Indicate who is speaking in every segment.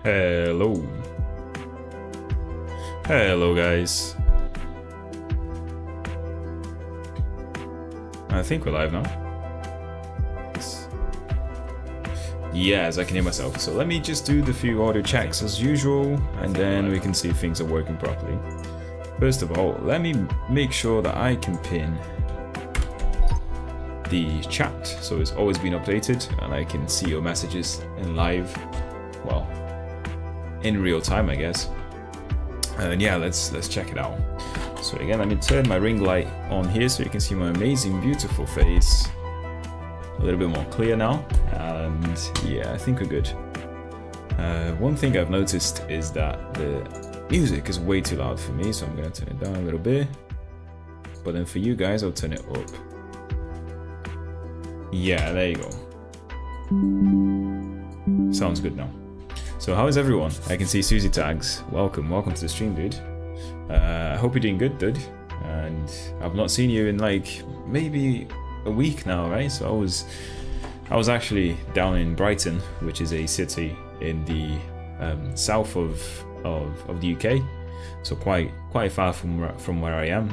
Speaker 1: Hello. Hello, guys. I think we're live now. Yes, I can hear myself. So let me just do the few audio checks as usual, and then we can see if things are working properly. First of all, let me make sure that I can pin the chat so it's always been updated and I can see your messages in live, well, in real time, I guess. And yeah, let's check it out. So again, let me turn my ring light on here so you can see my amazing, beautiful face a little bit more clear now. And yeah, I think we're good. One thing I've noticed is that the music is way too loud for me, so I'm gonna turn it down a little bit. But then for you guys, I'll turn it up. Yeah, there you go. Sounds good now. So how is everyone? I can see Susie tags. Welcome to the stream, dude. I hope you're doing good, dude. And I've not seen you in like maybe a week now, right? So I was actually down in Brighton, which is a city in the south of the UK, so quite far from where I am.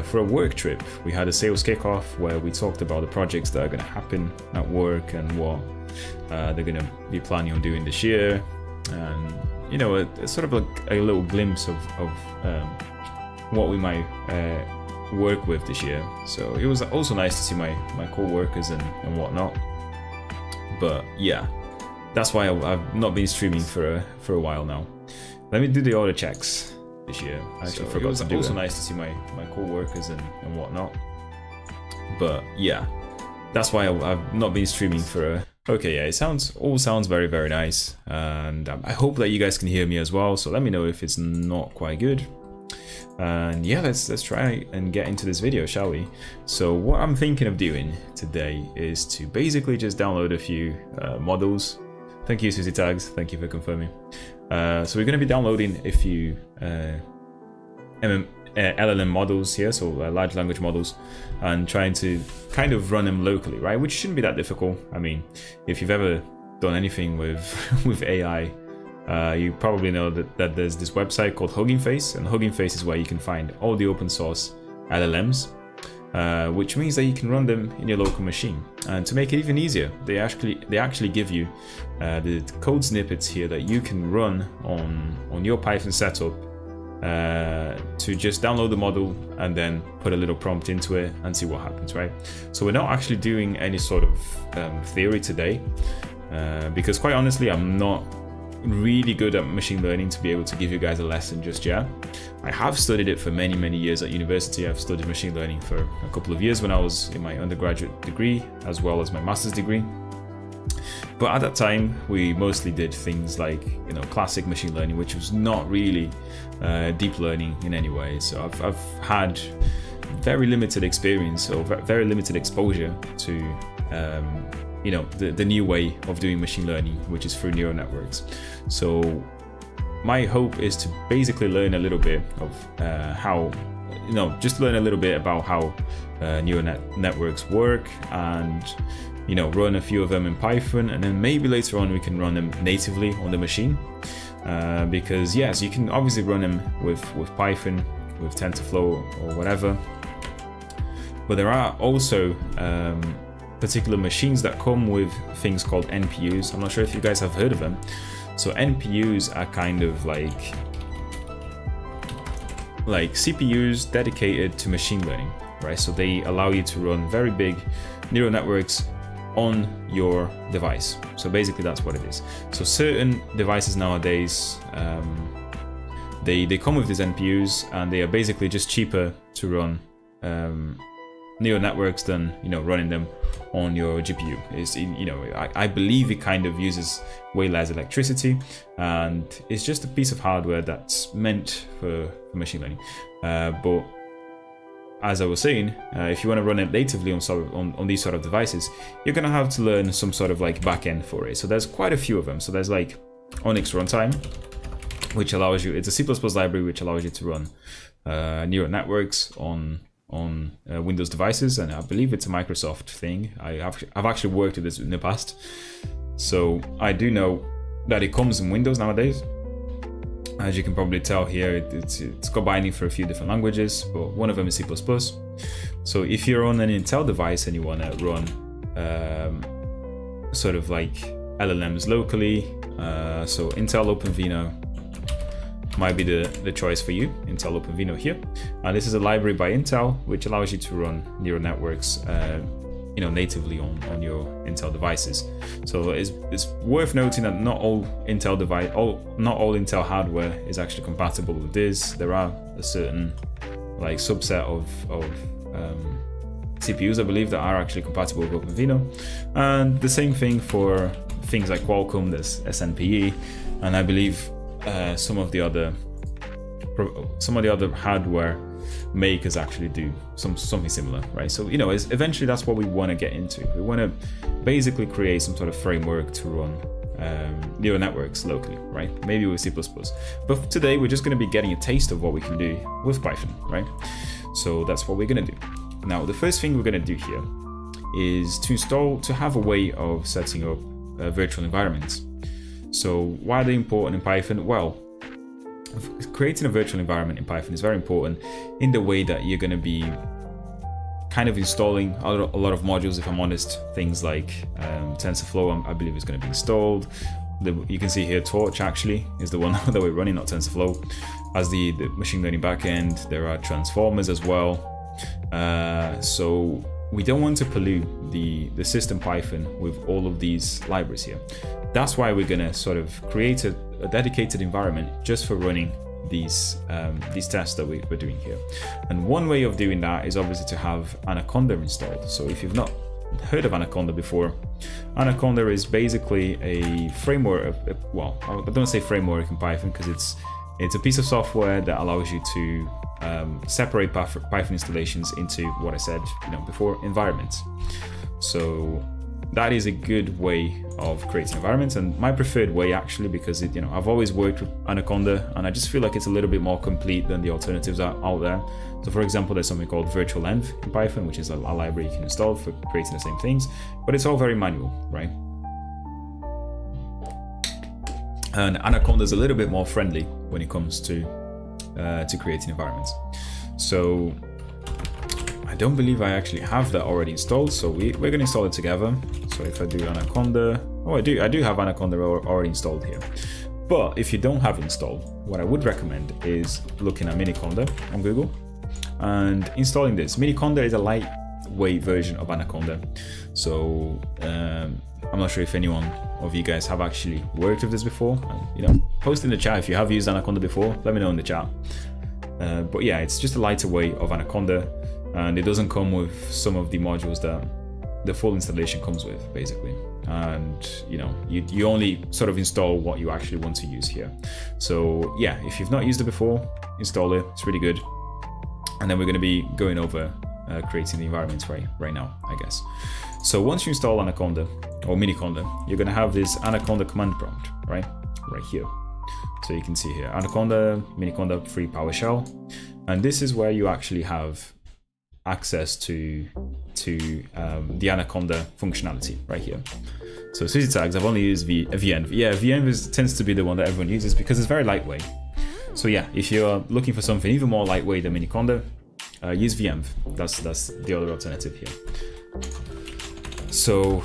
Speaker 1: For a work trip, we had a sales kickoff where we talked about the projects that are going to happen at work and what they're going to be planning on doing this year, and you know, it's sort of like a little glimpse of what we might work with this year. So it was also nice to see my co-workers and whatnot. But yeah, that's why I've not been streaming for a while now. Let me do the order checks this year. I actually forgot to do it. It was also nice to see my co-workers and whatnot. But yeah, that's why I've not been streaming for a... Okay, yeah, it all sounds very, very nice. And I hope that you guys can hear me as well. So let me know if it's not quite good. And yeah, let's try and get into this video, shall we? So what I'm thinking of doing today is to basically just download a few models. Thank you, Susie Tags. Thank you for confirming. So we're going to be downloading a few LLM models here, so large language models, and trying to kind of run them locally, right? Which shouldn't be that difficult. I mean, if you've ever done anything with AI, you probably know that there's this website called HuggingFace, and HuggingFace is where you can find all the open source LLMs, which means that you can run them in your local machine. And to make it even easier, they actually give you the code snippets here that you can run on your Python setup to just download the model and then put a little prompt into it and see what happens, right? So we're not actually doing any sort of theory today, because quite honestly, I'm not really good at machine learning to be able to give you guys a lesson just yet. I have studied it for many years at university. I've studied machine learning for a couple of years when I was in my undergraduate degree as well as my master's degree. But at that time, we mostly did things like, you know, classic machine learning, which was not really deep learning in any way. So I've had very limited experience or very limited exposure to you know, the new way of doing machine learning, which is through neural networks. So my hope is to basically learn a little bit of how, you know, just learn a little bit about how neural networks work, and you know, run a few of them in Python, and then maybe later on we can run them natively on the machine. Because yes, you can obviously run them with Python, with TensorFlow or whatever. But there are also particular machines that come with things called NPUs. I'm not sure if you guys have heard of them. So NPUs are kind of like CPUs dedicated to machine learning, right? So they allow you to run very big neural networks on your device. So basically that's what it is. So certain devices nowadays, they come with these NPUs, and they are basically just cheaper to run neural networks than, you know, running them on your GPU. Is, you know, I believe it kind of uses way less electricity, and it's just a piece of hardware that's meant for machine learning. But as I was saying, if you want to run it natively on these sort of devices, you're gonna have to learn some sort of like backend for it. So there's quite a few of them. So there's like Onyx Runtime, which allows you, it's a C++ library which allows you to run neural networks on Windows devices, and I believe it's a Microsoft thing. I've actually worked with this in the past, so I do know that it comes in Windows nowadays. As you can probably tell here, it's got binding for a few different languages, but one of them is C++. So if you're on an Intel device and you want to run sort of like LLMs locally, so Intel OpenVINO might be the choice for you, Intel OpenVINO here. This is a library by Intel, which allows you to run neural networks natively on your Intel devices. So it's worth noting that not all Intel hardware is actually compatible with this. There are a certain like subset of CPUs, I believe, that are actually compatible with OpenVINO, and the same thing for things like Qualcomm. There's SNPE, and I believe some of the other hardware makers actually do something similar, right? So eventually that's what we want to get into. We want to basically create some sort of framework to run neural networks locally, right? Maybe with C++. But today we're just going to be getting a taste of what we can do with Python, right? So that's what we're going to do. Now, the first thing we're going to do here is to have a way of setting up virtual environments. So why are they important in Python? Well, creating a virtual environment in Python is very important in the way that you're going to be kind of installing a lot of modules. If I'm honest, things like TensorFlow, I believe is going to be installed. You can see here Torch actually is the one that we're running, not TensorFlow. As the machine learning backend, there are transformers as well. So we don't want to pollute the system Python with all of these libraries here. That's why we're going to sort of create a dedicated environment just for running these tests that we're doing here. And one way of doing that is obviously to have Anaconda installed. So if you've not heard of Anaconda before, Anaconda is basically a framework. Well, I don't say framework in Python because it's a piece of software that allows you to separate Python installations into what I said before, environments. So that is a good way of creating environments, and my preferred way actually, because I've always worked with Anaconda and I just feel like it's a little bit more complete than the alternatives out there. So for example, there's something called virtualenv in Python, which is a library you can install for creating the same things, but it's all very manual, right? And Anaconda is a little bit more friendly when it comes to creating environments. So I don't believe I actually have that already installed, so we're going to install it together. So if I do Anaconda, I do have Anaconda already installed here. But if you don't have installed, what I would recommend is looking at Miniconda on Google and installing this. Miniconda is a lightweight version of Anaconda. So I'm not sure if anyone of you guys have actually worked with this before. Post in the chat if you have used Anaconda before. Let me know in the chat. But yeah, it's just a lighter way of Anaconda, and it doesn't come with some of the modules that the full installation comes with, basically. And you only sort of install what you actually want to use here. So yeah, if you've not used it before, install it. It's really good. And then we're going to be going over creating the environments right now, I guess. So once you install Anaconda or Miniconda, you're going to have this Anaconda command prompt, right here. So you can see here, Anaconda, Miniconda free PowerShell, and this is where you actually have access to the Anaconda functionality right here. So SUSE tags, I've only used venv. Yeah, venv tends to be the one that everyone uses because it's very lightweight. So yeah, if you're looking for something even more lightweight than Miniconda, use venv. That's the other alternative here. So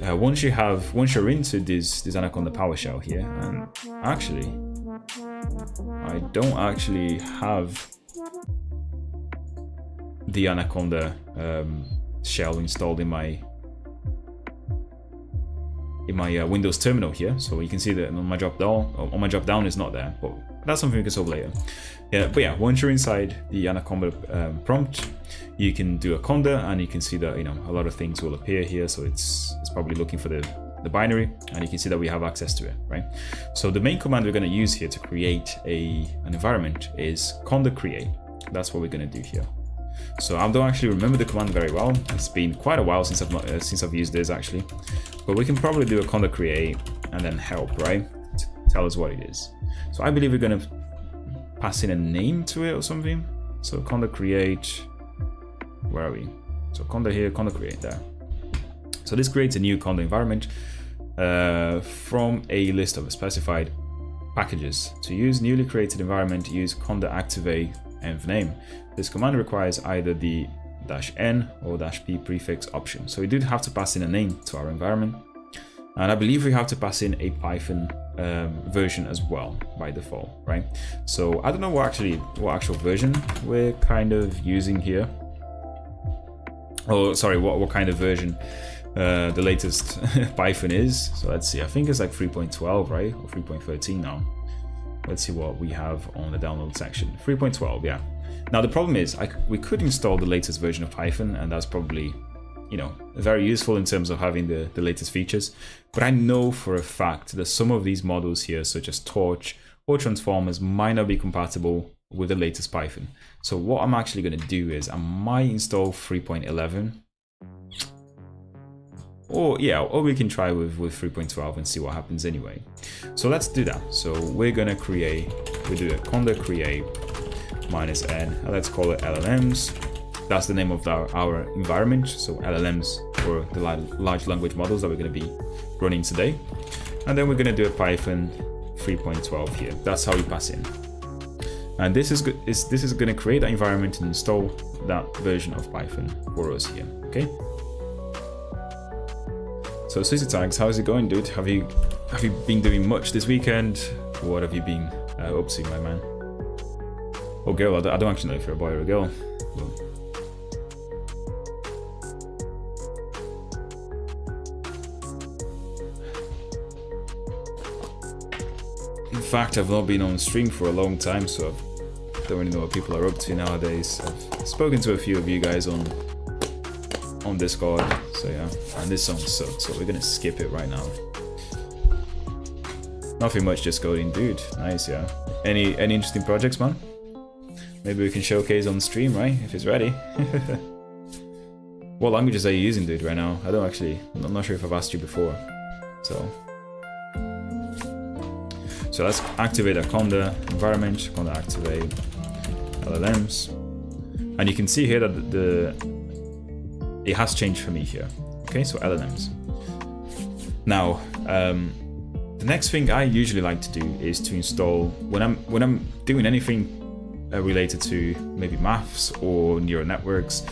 Speaker 1: once you're into this Anaconda PowerShell here, and actually I don't actually have the Anaconda shell installed in my Windows terminal here, so you can see that on my drop down is not there, but that's something we can solve later. Yeah, but yeah, once you're inside the Anaconda prompt, you can do a conda, and you can see that a lot of things will appear here. So it's probably looking for the binary, and you can see that we have access to it, right? So the main command we're going to use here to create an environment is conda create. That's what we're going to do here. So I don't actually remember the command very well. It's been quite a while since I've used this actually, but we can probably do a conda create and then help, right? To tell us what it is. So I believe we're going to pass in a name to it or something. So conda create, where are we? So conda here, conda create there. So this creates a new conda environment. from a list of specified packages. To use newly created environment, use conda activate env name. This command requires either the -n or -p prefix option. So we do have to pass in a name to our environment. And I believe we have to pass in a Python version as well by default, right? So I don't know what actual version we're kind of using here. Oh, sorry, what kind of version the latest Python is. So let's see, I think it's like 3.12, right? Or 3.13 now. Let's see what we have on the download section. 3.12, yeah. Now the problem is we could install the latest version of Python, and that's probably, you know, very useful in terms of having the latest features. But I know for a fact that some of these models here, such as torch or transformers, might not be compatible with the latest Python. So what I'm actually going to do is I might install 3.11. Or we can try with 3.12 and see what happens anyway. So let's do that. So we're going to do a conda create -n, and let's call it LLMs. That's the name of our environment. So LLMs for the large language models that we're going to be running today. And then we're going to do a Python 3.12 here. That's how we pass in. And this is going to create that environment and install that version of Python for us here. Okay. So Susie Tags, how's it going, dude? Have you been doing much this weekend? What have you been up to, my man? Or girl? I don't actually know if you're a boy or a girl. But in fact, I've not been on stream for a long time, so I don't really know what people are up to nowadays. I've spoken to a few of you guys on Discord, so yeah. And this song sucks, so we're gonna skip it right now. Nothing much, just coding, dude. Nice, yeah. Any interesting projects, man? Maybe we can showcase on stream, right? If it's ready. What languages are you using, dude, right now? I'm not sure if I've asked you before. So let's activate a conda environment, conda activate LLMs. And you can see here that it has changed for me here. Okay, so LLMs. Now, the next thing I usually like to do is to install, when I'm doing anything related to maybe maths or neural networks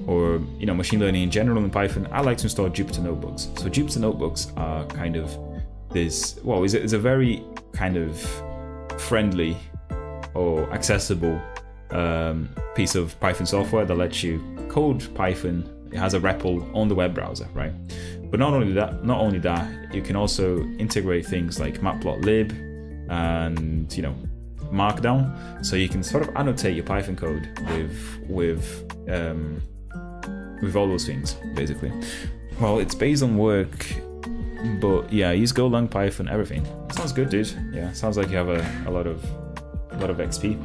Speaker 1: or, you know, machine learning in general in Python, I like to install Jupyter notebooks. So Jupyter notebooks are kind of this, well, it's a very kind of friendly or accessible piece of Python software that lets you code Python. It has a REPL on the web browser, right? But not only that, you can also integrate things like matplotlib and, you know, Markdown, so you can sort of annotate your Python code with all those things, basically. Well, it's based on work, but yeah, use Golang, Python, everything. Sounds good, dude. Yeah, sounds like you have a lot of XP.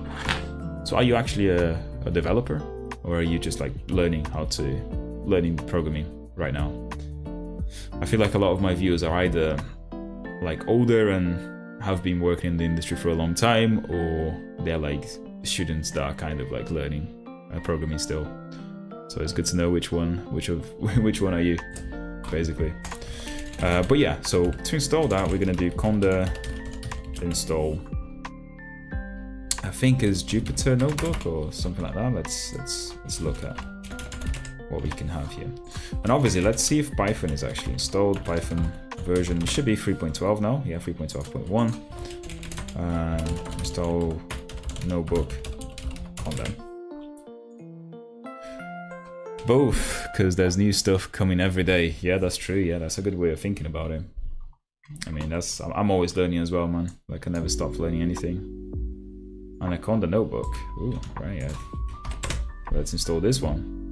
Speaker 1: So are you actually a developer, or are you just like learning programming right now? I feel like a lot of my viewers are either like older and have been working in the industry for a long time, or they're like students that are kind of like learning programming still. So it's good to know which one are you, basically. But yeah, so to install that, we're gonna do conda install, I think is Jupyter notebook or something like that. Let's look at what we can have here. And obviously, let's see if Python is actually installed. Python version should be 3.12 now. Yeah, 3.12.1. Install notebook conda. Both, because there's new stuff coming every day. Yeah, that's true. Yeah, that's a good way of thinking about it. I mean, I'm always learning as well, man. Like, I never stop learning anything. And a conda notebook. Ooh, right, yeah. Let's install this one.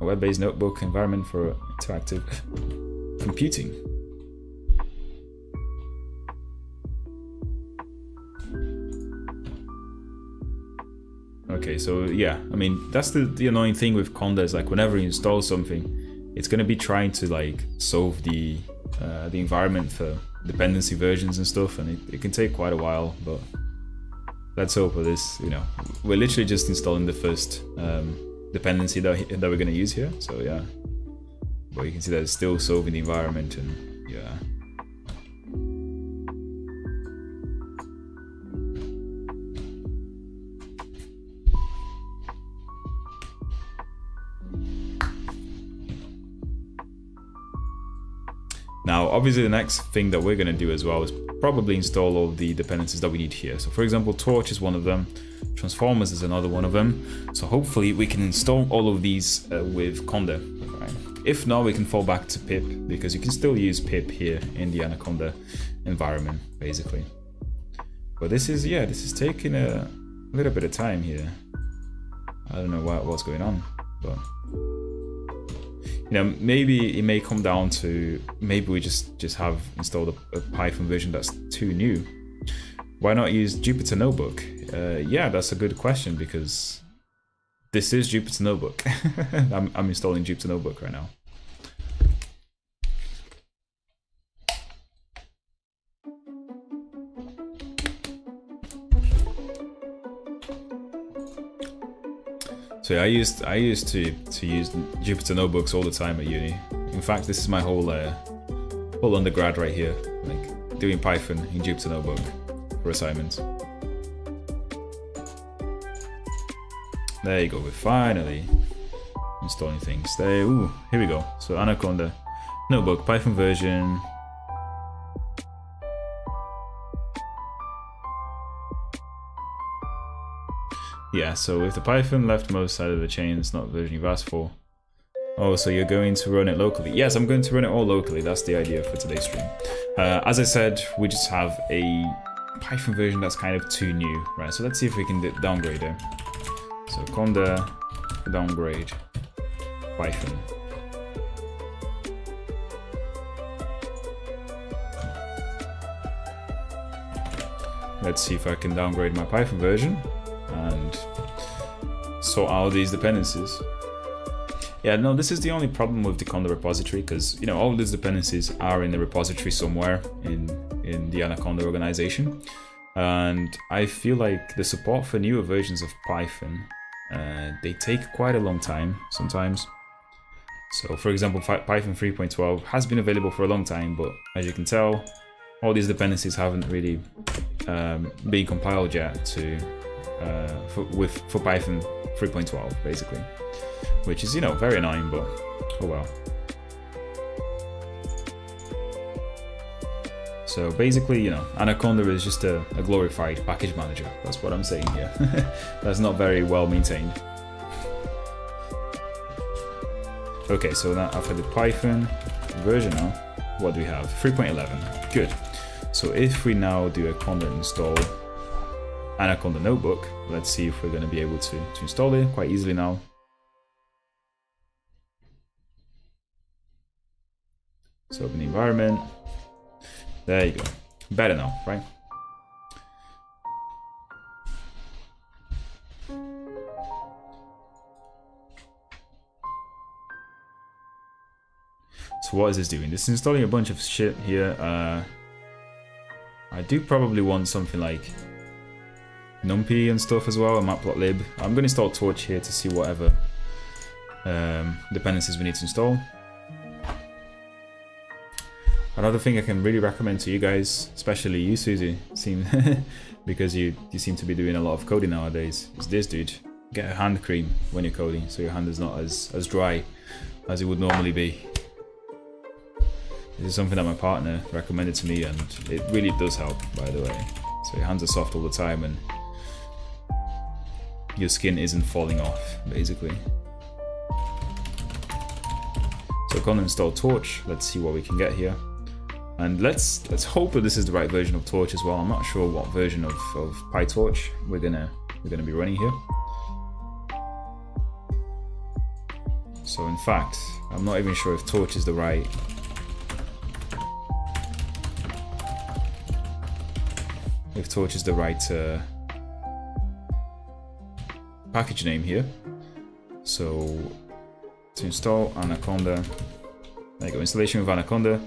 Speaker 1: A web-based notebook environment for interactive computing. Okay, so yeah, I mean, that's the annoying thing with Conda is like whenever you install something, it's going to be trying to like solve the environment for dependency versions and stuff, and it can take quite a while, but let's hope for this, you know, we're literally just installing the first dependency that we're going to use here, so yeah. but you can see that it's still solving the environment, and yeah. Now, obviously, the next thing that we're going to do as well is probably install all the dependencies that we need here. So, for example, Torch is one of them. Transformers is another one of them. So hopefully we can install all of these with Conda. Right? If not, we can fall back to pip, because you can still use pip here in the Anaconda environment, basically. But this is, yeah, this is taking a little bit of time here. I don't know what's going on, but... You know, maybe it may come down to, maybe we just have installed a Python version that's too new. Why not use Jupyter Notebook? Yeah, that's a good question, because this is Jupyter Notebook. I'm installing Jupyter Notebook right now. So yeah, I used to use Jupyter Notebooks all the time at uni. In fact, this is my whole undergrad right here, like doing Python in Jupyter Notebook for assignments. There you go, we're finally installing things. There, ooh, here we go. So Anaconda Notebook, Python version. Yeah, so if the Python leftmost side of the chain is not the version you've asked for. Oh, so you're going to run it locally. Yes, I'm going to run it all locally. That's the idea for today's stream. As I said, we just have a Python version that's kind of too new, right? So let's see if we can downgrade it. So Conda downgrade Python. Let's see if I can downgrade my Python version and sort out these dependencies. Yeah, no, this is the only problem with the Conda repository, because you know all these dependencies are in the repository somewhere in the Anaconda organization, and I feel like the support for newer versions of Python, they take quite a long time sometimes. So for example, Python 3.12 has been available for a long time, but as you can tell, all these dependencies haven't really been compiled yet to for Python 3.12 basically, which is, you know, very annoying, but oh well. So basically, you know, Anaconda is just a glorified package manager. That's what I'm saying here. That's not very well maintained. Okay, so now after the Python version now, what do we have? 3.11. Good. So if we now do a Conda install Anaconda Notebook, let's see if we're going to be able to install it quite easily now. So open the environment. There you go. Better now, right? So what is this doing? This is installing a bunch of shit here. I do probably want something like NumPy and stuff as well, and matplotlib. I'm going to install Torch here to see whatever dependencies we need to install. Another thing I can really recommend to you guys, especially you, Susie, because you seem to be doing a lot of coding nowadays, is this, dude. Get a hand cream when you're coding, so your hand is not as dry as it would normally be. This is something that my partner recommended to me, and it really does help, by the way. So your hands are soft all the time, and your skin isn't falling off, basically. So Conda install Torch. Let's see what we can get here. And let's hope that this is the right version of Torch as well. I'm not sure what version of PyTorch we're gonna be running here. So in fact, I'm not even sure if Torch is the right package name here. So to install Anaconda, there you go, installation with Anaconda.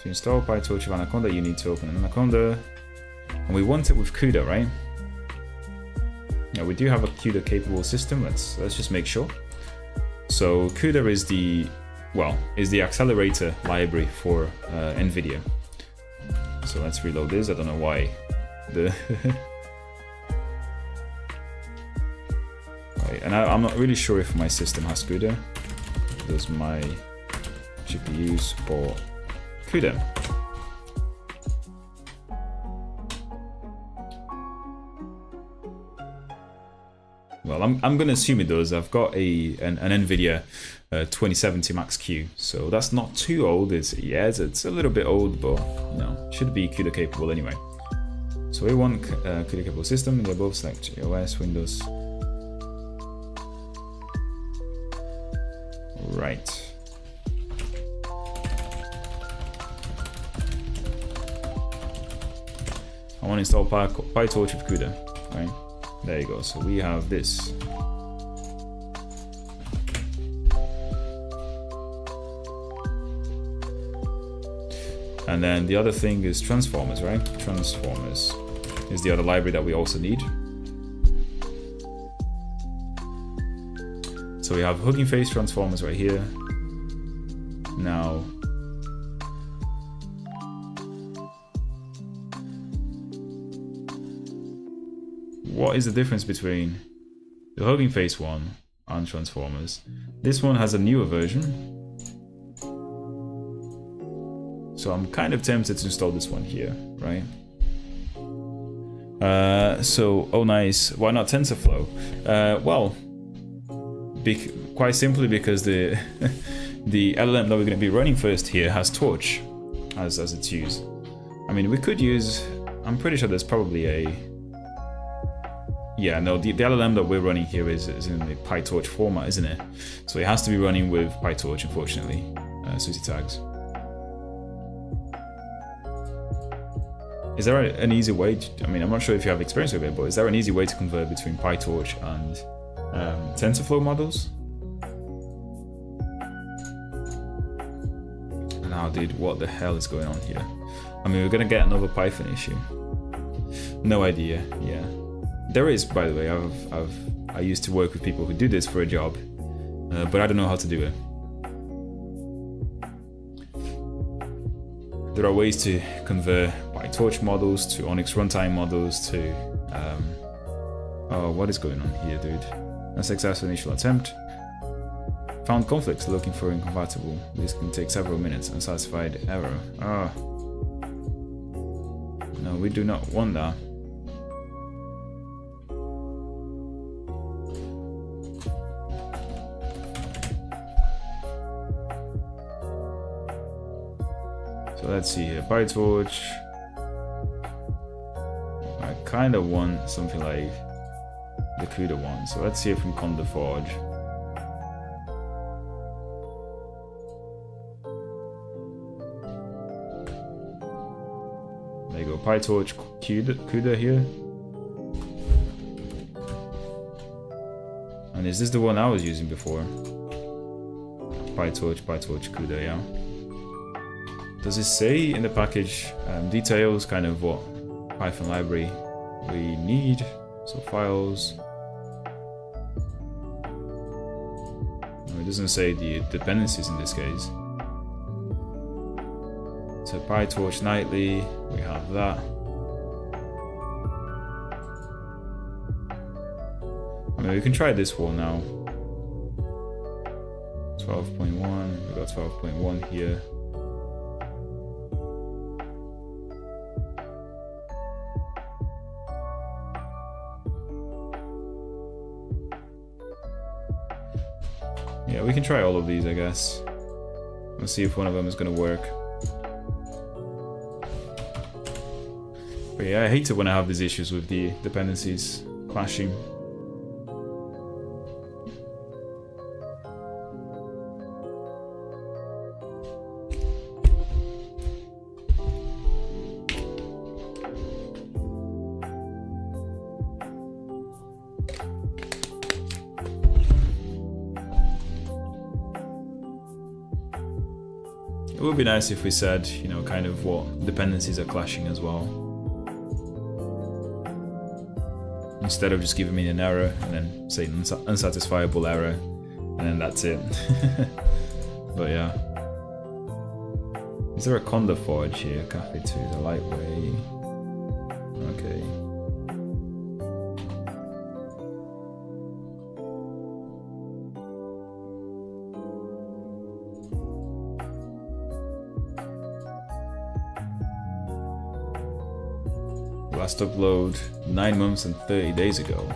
Speaker 1: To install PyTorch of Anaconda, you need to open Anaconda, and we want it with CUDA, right? Now we do have a CUDA capable system. Let's just make sure. So CUDA is the well, is the accelerator library for NVIDIA. So let's reload this. I don't know why the right, and I'm not really sure if my system has CUDA. Does my GPU support CUDA? Well, I'm gonna assume it does. I've got an NVIDIA 2070 Max Q, so that's not too old. It's a little bit old, but you know, should be CUDA capable anyway. So we want CUDA capable system, and they both select OS, Windows. Right. I want to install PyTorch with CUDA, right? There you go. So we have this. And then the other thing is transformers, right? Transformers is the other library that we also need. So we have HuggingFace transformers right here. Now, what is the difference between the HuggingFace one and transformers? This one has a newer version, so I'm kind of tempted to install this one here, right? So, oh nice, why not TensorFlow? Well, quite simply because the the LLM that we're going to be running first here has Torch as its use. I mean, we could use, I'm pretty sure there's probably a, yeah, no, the LLM that we're running here is in the PyTorch format, isn't it? So it has to be running with PyTorch, unfortunately, SUSE tags. Is there an easy way to, I mean, I'm not sure if you have experience with it, but is there an easy way to convert between PyTorch and TensorFlow models? Now, dude, what the hell is going on here? I mean, we're gonna get another Python issue. No idea. Yeah, there is, by the way. I used to work with people who do this for a job, but I don't know how to do it. There are ways to convert PyTorch models to Onyx runtime models to oh, what is going on here, dude? A successful initial attempt. Found conflicts, looking for incompatible. This can take several minutes. Unsatisfied error. Ah. No, we do not want that. So let's see here. PyTorch. I kind of want something like the CUDA one. So let's see it from Conda Forge. There you go, PyTorch CUDA here. And is this the one I was using before? PyTorch CUDA, yeah. Does it say in the package details kind of what Python library we need? So files. No, it doesn't say the dependencies in this case. So PyTorch nightly, we have that. I mean, we can try this one now. 12.1, we got 12.1 here. Yeah, we can try all of these, I guess. Let's see if one of them is going to work. But yeah, I hate it when I have these issues with the dependencies clashing. It would be nice if we said, you know, kind of what dependencies are clashing as well. Instead of just giving me an error and then saying unsatisfiable error, and then that's it. But yeah. Is there a Conda forge here? Cafe 2, the lightweight. Okay. Last upload 9 months and 30 days ago.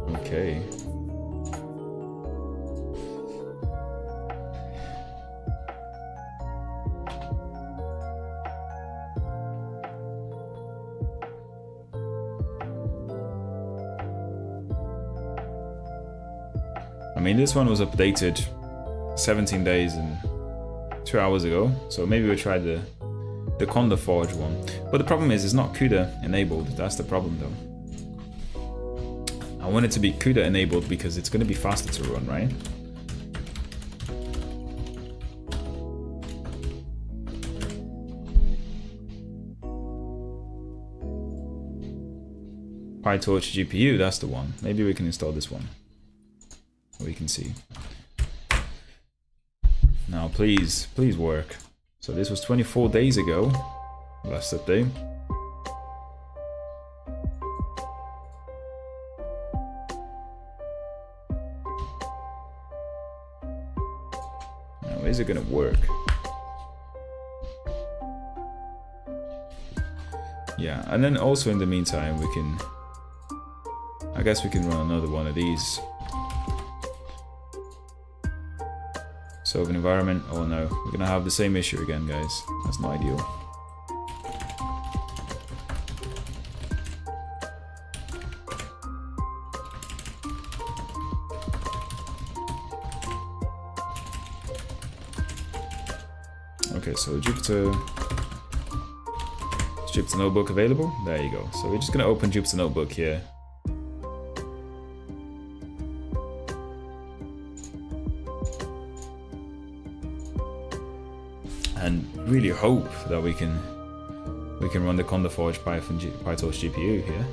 Speaker 1: Okay. I mean, this one was updated 17 days and 2 hours ago, so maybe we'll try the Conda Forge one. But the problem is, it's not CUDA enabled. That's the problem, though. I want it to be CUDA enabled because it's going to be faster to run, right? PyTorch GPU, that's the one. Maybe we can install this one. We can see. Now, please work. So this was 24 days ago, last update. Now, is it gonna work? Yeah, and then also in the meantime, we can, I guess we can run another one of these. So an environment, oh no, we're gonna have the same issue again, guys. That's not ideal. Okay, so Jupyter Notebook available? There you go. So we're just gonna open Jupyter Notebook here. And really hope that we can run the Conda Forge PyTorch GPU here.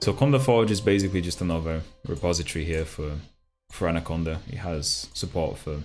Speaker 1: So Conda Forge is basically just another repository here for Anaconda. It has support for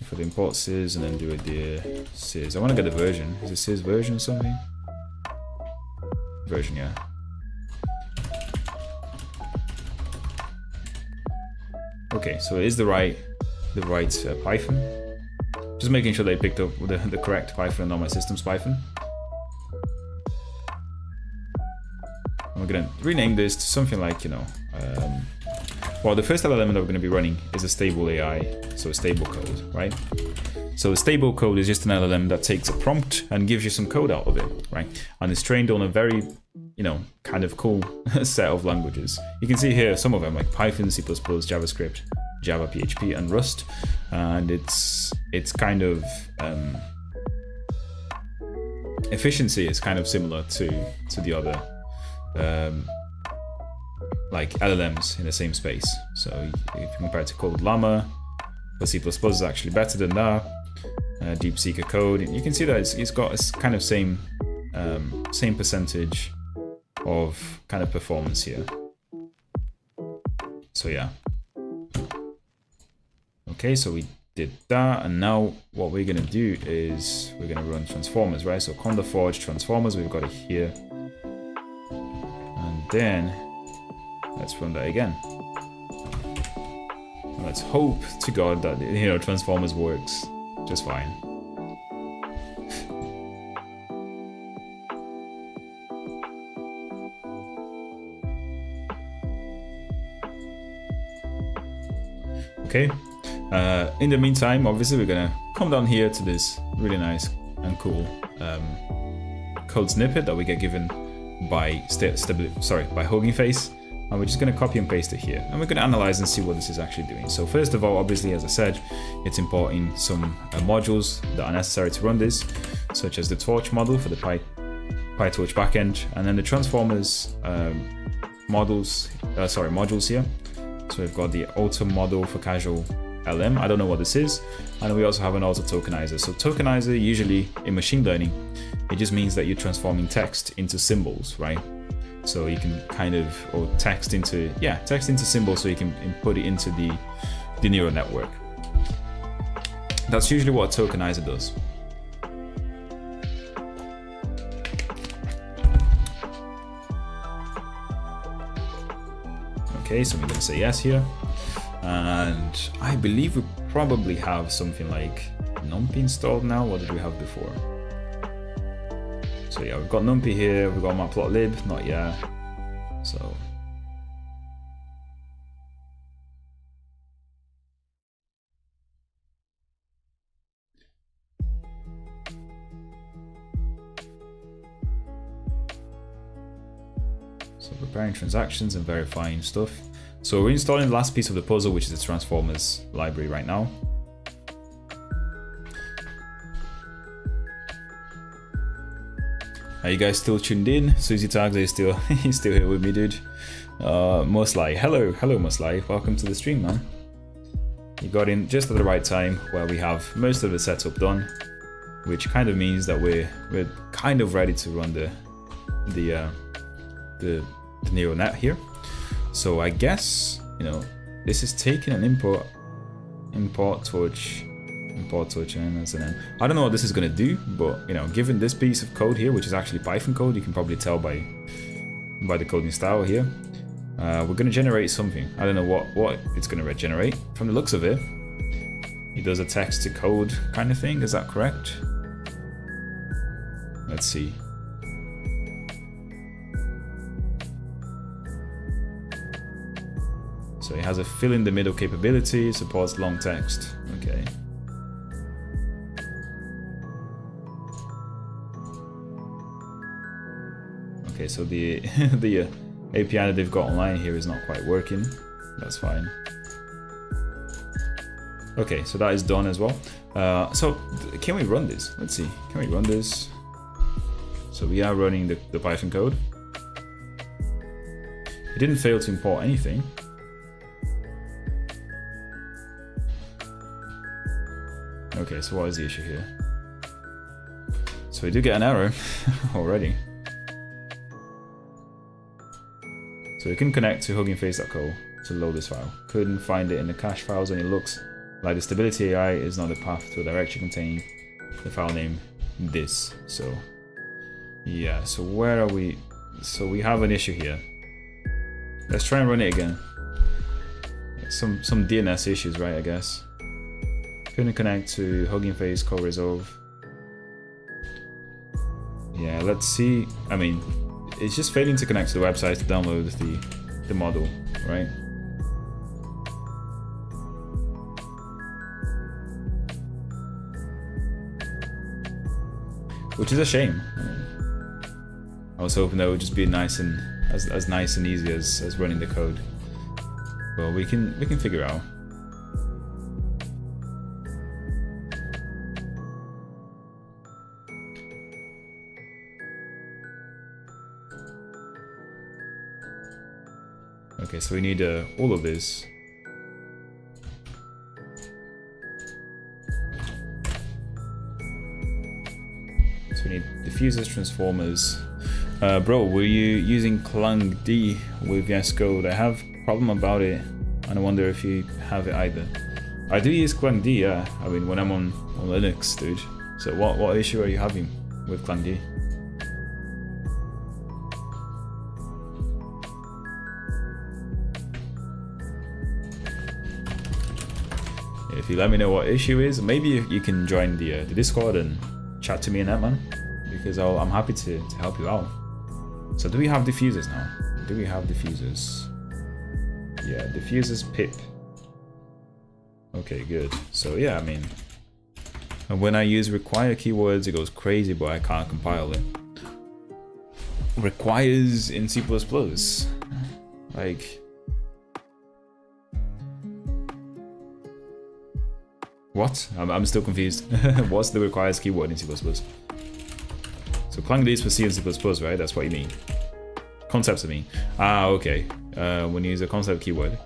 Speaker 1: for the import sys and then do a dear sys. I want to get the version. Is it sys version or something? Version, yeah. Okay, so it is the right Python. Just making sure they picked up the correct Python and not my system's Python. And we're gonna rename this to something like, you know, well, the first LLM that we're gonna be running is a stable AI, so a stable code, right? So a stable code is just an LLM that takes a prompt and gives you some code out of it, right? And it's trained on a very, you know, kind of cool set of languages. You can see here some of them, like Python, C++, JavaScript, Java, PHP, and Rust. And it's kind of efficiency is kind of similar to the other like LLMs in the same space. So if you compare it to Code Llama, but C++ is actually better than that. DeepSeeker code, you can see that it's got a kind of same percentage of kind of performance here. So yeah. Okay, so we did that, and now what we're gonna do is we're gonna run transformers, right? So Conda Forge transformers, we've got it here, and then let's run that again. And let's hope to God that, you know, transformers works just fine. Okay. In the meantime, obviously, we're gonna come down here to this really nice and cool code snippet that we get given by HuggingFace, and we're just gonna copy and paste it here, and we're gonna analyze and see what this is actually doing. So first of all, obviously, as I said, it's importing some modules that are necessary to run this, such as the torch model for the PyTorch backend, and then the transformers modules here. So we've got the auto model for casual LM. I don't know what this is. And we also have an auto tokenizer. So tokenizer, usually in machine learning, it just means that you're transforming text into symbols, right? So you can kind of, or text into symbols, so you can input it into the neural network. That's usually what a tokenizer does. Okay, so I'm gonna say yes here. And I believe we probably have something like NumPy installed now. What did we have before? So yeah, we've got NumPy here, we've got matplotlib, not yet. So preparing transactions and verifying stuff. So we're installing the last piece of the puzzle, which is the transformers library right now. Are you guys still tuned in? Susie Tags, are you still here with me, dude? Muslai, hello Muslai, welcome to the stream, man. You got in just at the right time, where we have most of the setup done, which kind of means that we're kind of ready to run the neural net here. So I guess, you know, this is taking an import torch, and as an end. I don't know what this is going to do, but, you know, given this piece of code here, which is actually Python code, you can probably tell by the coding style here, we're going to generate something. I don't know what it's going to generate. From the looks of it, it does a text to code kind of thing. Is that correct? Let's see. So it has a fill in the middle capability, supports long text. Okay. Okay, so the API that they've got online here is not quite working. That's fine. Okay, so that is done as well. So can we run this? Let's see. Can we run this? So we are running the Python code. It didn't fail to import anything. Okay, so what is the issue here? So we do get an error already. So we can connect to huggingface.co to load this file. Couldn't find it in the cache files, and it looks Like the stability AI is not the path to a directory containing the file name this. So yeah, so where are we? So we have an issue here. Let's try and run it again. Some DNS issues, right? I guess. Couldn't connect to HuggingFace core resolve. Yeah, let's see. I mean, it's just failing to connect to the website to download the model, right? Which is a shame. I was hoping that it would just be nice and as nice and easy as running the code. Well, we can figure out. Okay, so we need all of this. So we need diffusers, transformers. Bro, were you using ClangD with VS Code? I have a problem about it, and I wonder if you have it either. I do use ClangD, yeah. I mean, when I'm on Linux, dude. So what issue are you having with ClangD? If you let me know what issue is, maybe you can join the Discord and chat to me in that, man, because I'm happy to help you out. So do we have diffusers now? Do we have diffusers? Yeah, diffusers pip. Okay, good. So yeah, I mean, when I use require keywords, it goes crazy, but I can't compile it. Requires in C++. Like, what? I'm still confused. What's the requires keyword in C++? So ClangD is for C and C++, right? That's what you mean. Concepts, I mean. Ah, okay. When you use a concept keyword.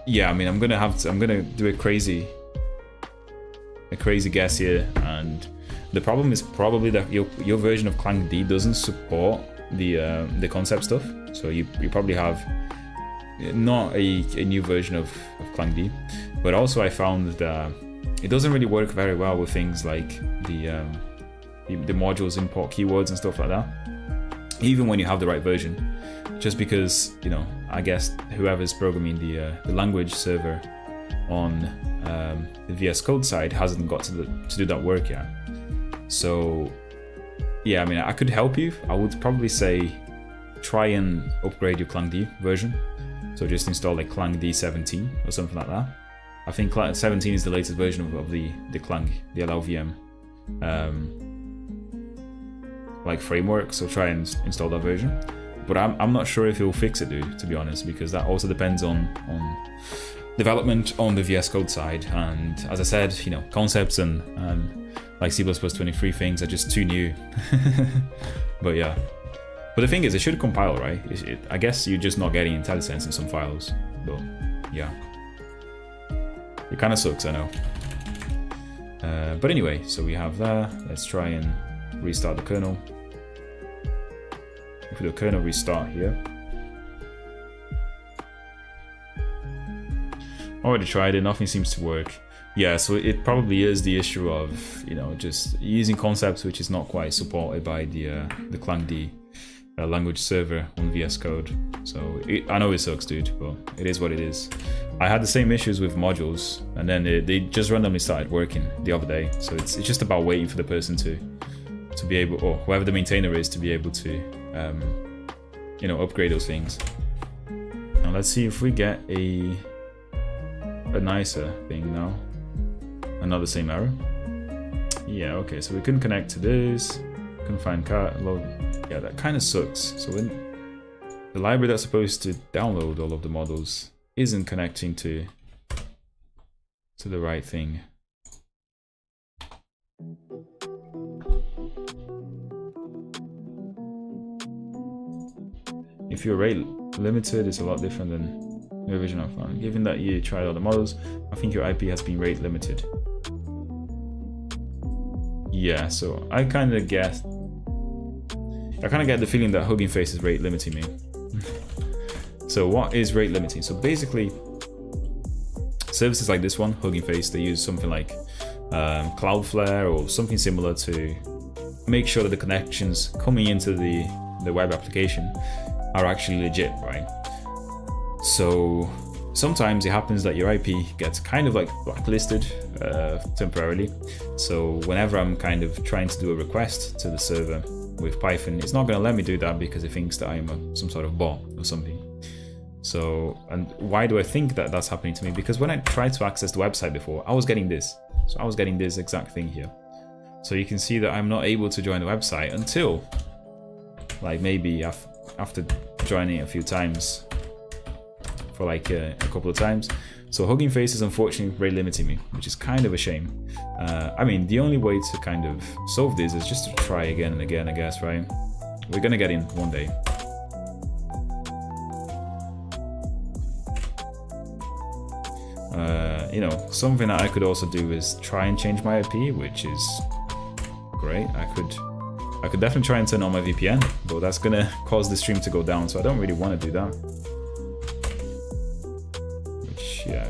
Speaker 1: Yeah, I mean, I'm gonna do a crazy guess here, and the problem is probably that your version of ClangD doesn't support the concept stuff. So you probably have not a new version of ClangD, but also I found that it doesn't really work very well with things like the modules import keywords and stuff like that, even when you have the right version, just because, you know, I guess whoever's programming the language server on the VS Code side hasn't got to do that work yet. So yeah, I mean, I could help you. I would probably say try and upgrade your ClangD version. So just install like ClangD 17 or something like that. I think 17 is the latest version of the Clang, the LLVM like framework. So try and install that version. But I'm not sure if it will fix it, dude, to be honest, because that also depends on development on the VS Code side. And as I said, you know, concepts and like C++23 things are just too new. But yeah. But the thing is, it should compile, right? I guess you're just not getting IntelliSense in some files. But yeah. It kind of sucks, I know. But anyway, so we have that. Let's try and restart the kernel. If we do a kernel restart here. Already tried it, nothing seems to work. Yeah, so it probably is the issue of, you know, just using concepts which is not quite supported by the ClangD language server on VS Code. So I know it sucks, dude, but it is what it is. I had the same issues with modules, and then they just randomly started working the other day. So it's just about waiting for the person to be able, or whoever the maintainer is, to be able to you know, upgrade those things. Now let's see if we get a nicer thing now. Another same error. Yeah, okay, so we couldn't connect to this. Couldn't find load. Yeah, that kind of sucks. So when the library that's supposed to download all of the models isn't connecting to the right thing. If you're rate limited, it's a lot different than the original file. Given that you tried all the models, I think your IP has been rate limited. Yeah, so I kind of get the feeling that HuggingFace is rate limiting me. So what is rate limiting? So basically, services like this one, HuggingFace, they use something like Cloudflare or something similar to make sure that the connections coming into the web application are actually legit, right? So sometimes it happens that your IP gets kind of like blacklisted temporarily. So whenever I'm kind of trying to do a request to the server with Python, it's not going to let me do that because it thinks that I'm some sort of bot or something. So, and why do I think that that's happening to me? Because when I tried to access the website before, I was getting this. So I was getting this exact thing here. So you can see that I'm not able to join the website until, like, maybe after joining a few times, for like a couple of times. So HuggingFace is unfortunately very limiting me, which is kind of a shame. I mean, the only way to kind of solve this is just to try again and again, I guess, right? We're gonna get in one day. You know, something that I could also do is try and change my IP, which is great. I could definitely try and turn on my VPN, but that's gonna cause the stream to go down, so I don't really want to do that. Which, yeah.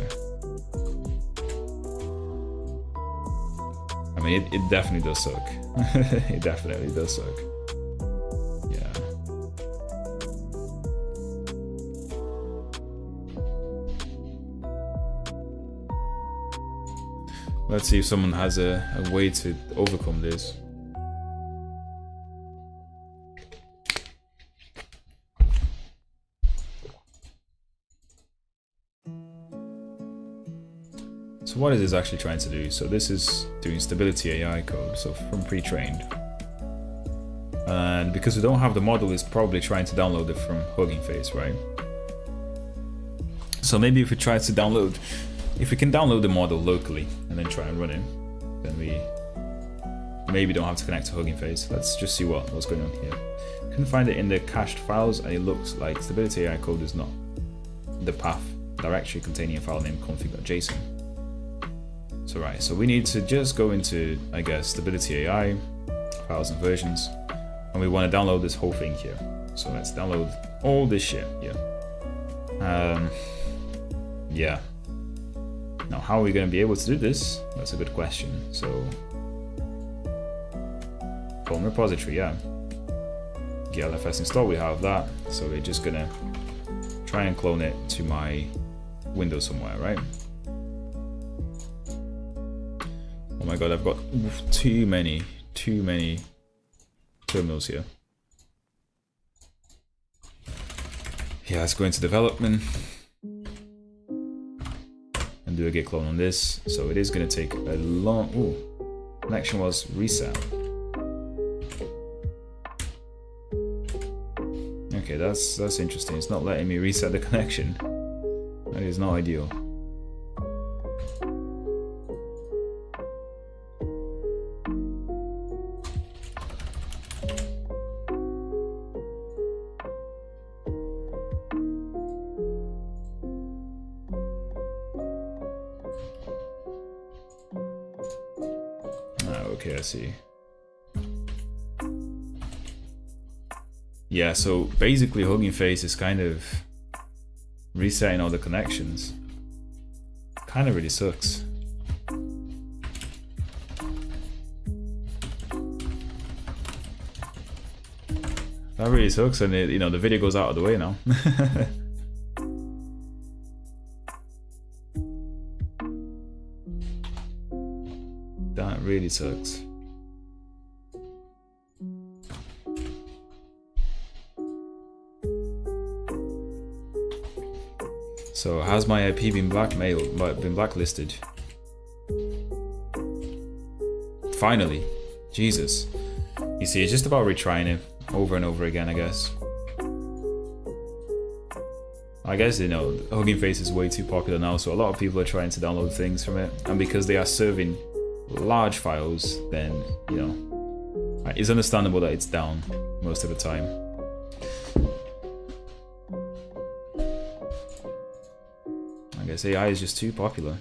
Speaker 1: I mean, it definitely does suck. It definitely does suck. Yeah. Let's see if someone has a way to overcome this. So what is this actually trying to do? So this is doing stability AI code, so from pre-trained. And because we don't have the model, it's probably trying to download it from HuggingFace, right? So maybe if we try to download, if we can download the model locally and then try and run it, then we maybe don't have to connect to HuggingFace. Let's just see what's going on here. Couldn't find it in the cached files, and it looks like stability AI code is not the path directory containing a file named config.json. So right, so we need to just go into, I guess, stability AI, files and versions, and we want to download this whole thing here. So let's download all this shit here. Yeah. Now, how are we going to be able to do this? That's a good question. So, clone repository, yeah. GLFS install, we have that. So we're just going to try and clone it to my Windows somewhere, right? Oh my god, I've got too many terminals here. Yeah, let's go into development and do a git clone on this. So it is going to take a long... Ooh, connection was reset. Okay, that's interesting. It's not letting me reset the connection. That is not ideal. Okay, I see. Yeah, so basically HuggingFace is kind of resetting all the connections. Kind of really sucks. That really sucks, and you know, the video goes out of the way now. That really sucks. So has my IP been blacklisted? Finally. Jesus. You see, it's just about retrying it over and over again, I guess. I guess, you know, HuggingFace is way too popular now, so a lot of people are trying to download things from it, and because they are serving large files, then, you know, it's understandable that it's down most of the time. I guess AI is just too popular.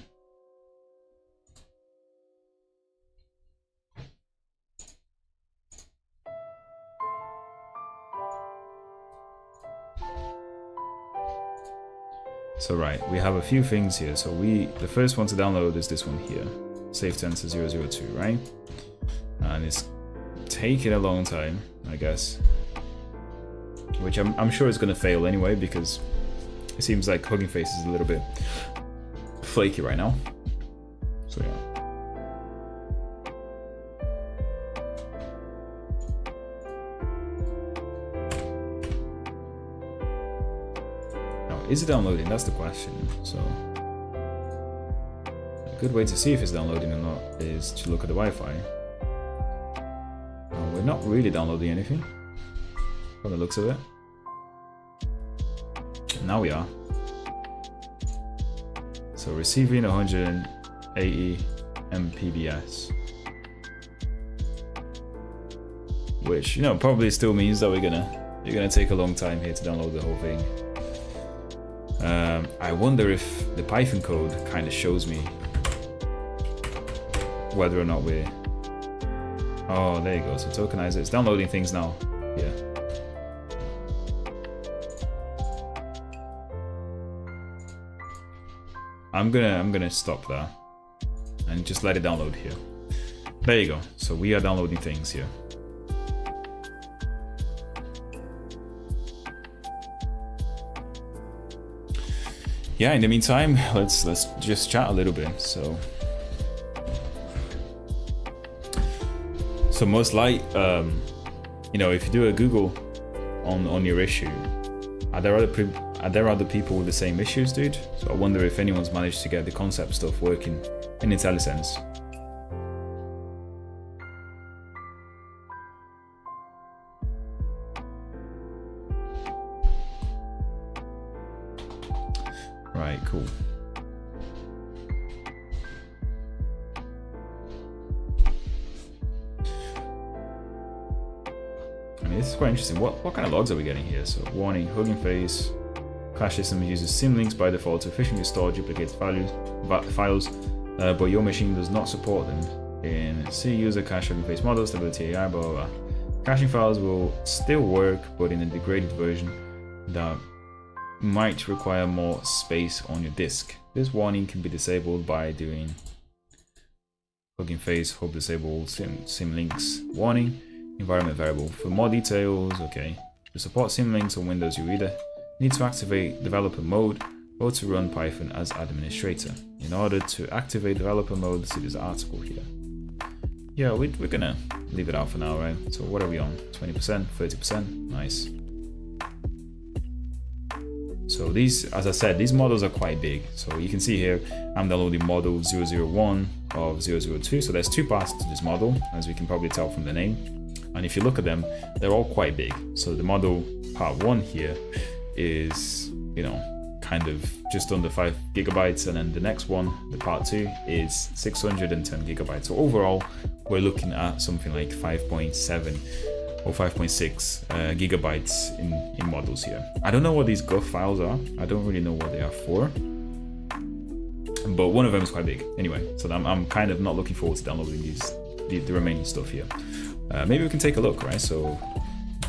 Speaker 1: So right, we have a few things here. So the first one to download is this one here, Safe Tensor 002, right? And it's taking a long time, I guess. Which I'm sure it's gonna fail anyway, because it seems like HuggingFace is a little bit flaky right now. So yeah. Is it downloading? That's the question. So a good way to see if it's downloading or not is to look at the Wi-Fi. We're not really downloading anything from the looks of it. Now we are. So receiving 180 Mbps, which, you know, probably still means that you're gonna take a long time here to download the whole thing. I wonder if the Python code kind of shows me whether or not we're... Oh, there you go. So tokenize it. It's downloading things now. Yeah. I'm gonna stop there and just let it download here. There you go. So we are downloading things here. Yeah, in the meantime, let's just chat a little bit. So most like, you know, if you do a Google on your issue, are there other people with the same issues, dude? So I wonder if anyone's managed to get the concept stuff working in IntelliSense. Right, cool. I mean, this is quite interesting. What kind of logs are we getting here? So, warning, HuggingFace cache system uses symlinks by default to efficiently store duplicate files, but your machine does not support them. In C user cache HuggingFace model, stability AI, blah, blah, blah. Caching files will still work, but in a degraded version that might require more space on your disk. This warning can be disabled by doing HuggingFace hub disable symlinks warning environment variable. For more details, okay, to support symlinks on Windows, you either need to activate developer mode or to run Python as administrator. In order to activate developer mode, see this article here. Yeah, we're gonna leave it out for now, right? So what are we on? 20%, 30%, nice. So these, as I said, these models are quite big. So you can see here, I'm downloading model 001 of 002. So there's two parts to this model, as we can probably tell from the name. And if you look at them, they're all quite big. So the model part 1 here is, you know, kind of just under 5 gigabytes. And then the next one, the part 2, is 610 gigabytes. So overall, we're looking at something like 5.7 or 5.6 gigabytes in models here. I don't know what these GUF files are. I don't really know what they are for, but one of them is quite big. Anyway, so I'm kind of not looking forward to downloading the remaining stuff here. Maybe we can take a look, right? So